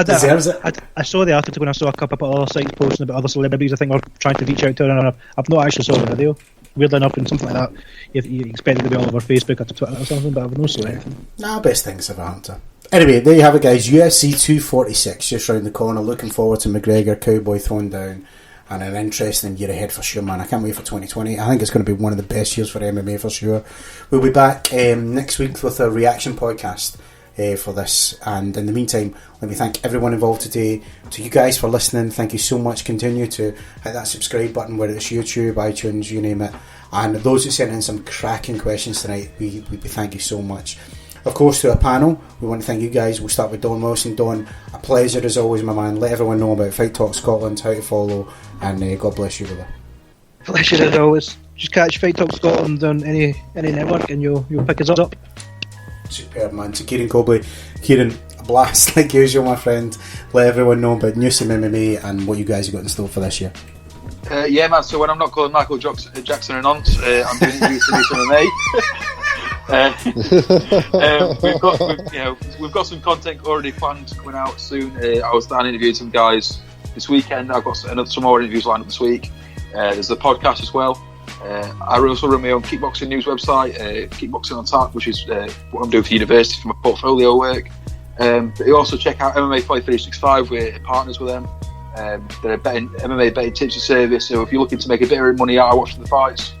deserves it.
I saw the article when I saw a couple of other sites posting about other celebrities I think were trying to reach out to her, and I've not actually saw the video. Weirdly enough, in something like that, you expect it to be all over Facebook or Twitter or something, but I've not seen anything.
Nah, best things ever happened to her. Anyway, there you have it, guys. UFC 246 just round the corner. Looking forward to Mcgregor, Cowboy thrown down, and an interesting year ahead for sure, man. I can't wait for 2020. I think it's going to be one of the best years for MMA for sure. We'll be back next week with a reaction podcast for this, and in the meantime, let me thank everyone involved today. To you guys for listening, thank you so much. Continue to hit that subscribe button, whether it's YouTube, iTunes, you name it. And those who sent in some cracking questions tonight, we thank you so much. Of course, to our panel, we want to thank you guys. We'll start with Don Wilson. Don, a pleasure as always, my man. Let everyone know about Fight Talk Scotland, how to follow, and God bless you, brother.
Pleasure as always. Just catch Fight Talk Scotland on any network and you'll pick us up.
Superb, man. To Kieran Cowboy. Kieran, a blast like usual, my friend. Let everyone know about Newsom MMA and what you guys have got in store for this year.
Yeah, man. So when I'm not calling Michael Jackson an aunt, I'm doing interviews to Newsom MMA. We've got some content already planned coming out soon. I was down interviewing some guys this weekend. I've got some more interviews lined up this week. There's the podcast as well. I also run my own kickboxing news website, Kickboxing on Tap, which is what I'm doing for university for my portfolio work. But you also check out MMA Fight 365. We're partners with them. They're a MMA betting tips and service. So if you're looking to make a bit of money out of watching the fights,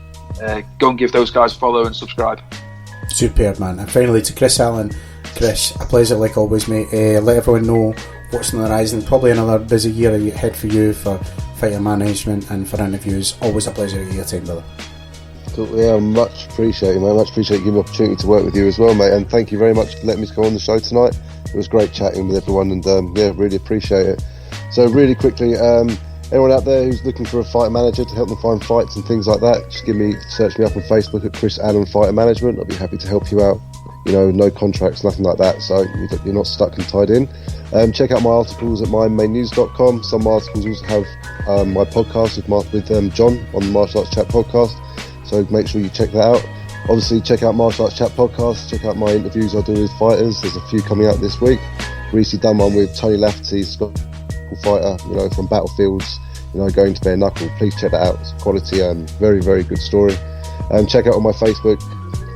go and give those guys a follow and subscribe.
Superb, man. And finally to Chris Allen. Chris, a pleasure like always, mate. Let everyone know what's on the horizon. Probably another busy year ahead for you for fighter management and for interviews. Always a pleasure at your time, brother.
Cool. Yeah, much appreciated, man. Much appreciate giving me the opportunity to work with you as well, mate. And thank you very much for letting me come on the show tonight. It was great chatting with everyone, and really appreciate it. So really quickly, anyone out there who's looking for a fighter manager to help them find fights and things like that, just search me up on Facebook at Chris Allen Fighter Management. I'll be happy to help you out. No contracts, nothing like that, so you're not stuck and tied in. Check out my articles at mindmainnews.com. Some articles also have my podcast with John on the Martial Arts Chat podcast, so make sure you check that out. Obviously, check out Martial Arts Chat podcast, check out my interviews I do with fighters. There's a few coming out this week. Recently done one with Tony Lafferty, Scott local fighter, from battlefields, going to bare knuckle. Please check that out. It's quality, very, very good story. Check out on my Facebook,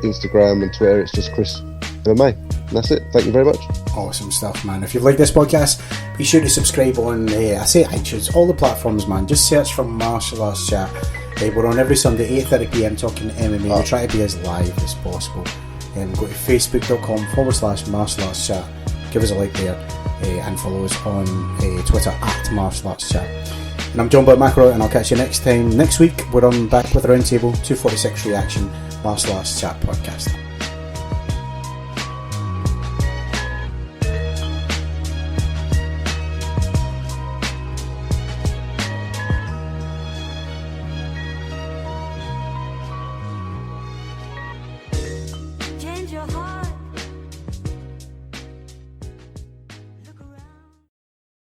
Instagram and Twitter. It's just Chris MMA. And that's it. Thank you very much.
Awesome stuff, man. If you've liked this podcast, be sure to subscribe on iTunes, all the platforms, man. Just search for Martial Arts Chat. We're on every Sunday 8:30pm talking MMA. We try to be as live as possible. Go to facebook.com/Martial Arts Chat. Give us a like there, and follow us on Twitter @Martial Arts Chat. And I'm John Boyd McElroy, and I'll catch you next time. Next week we're on back with a Roundtable 246 Reaction Martial Arts Chat podcast.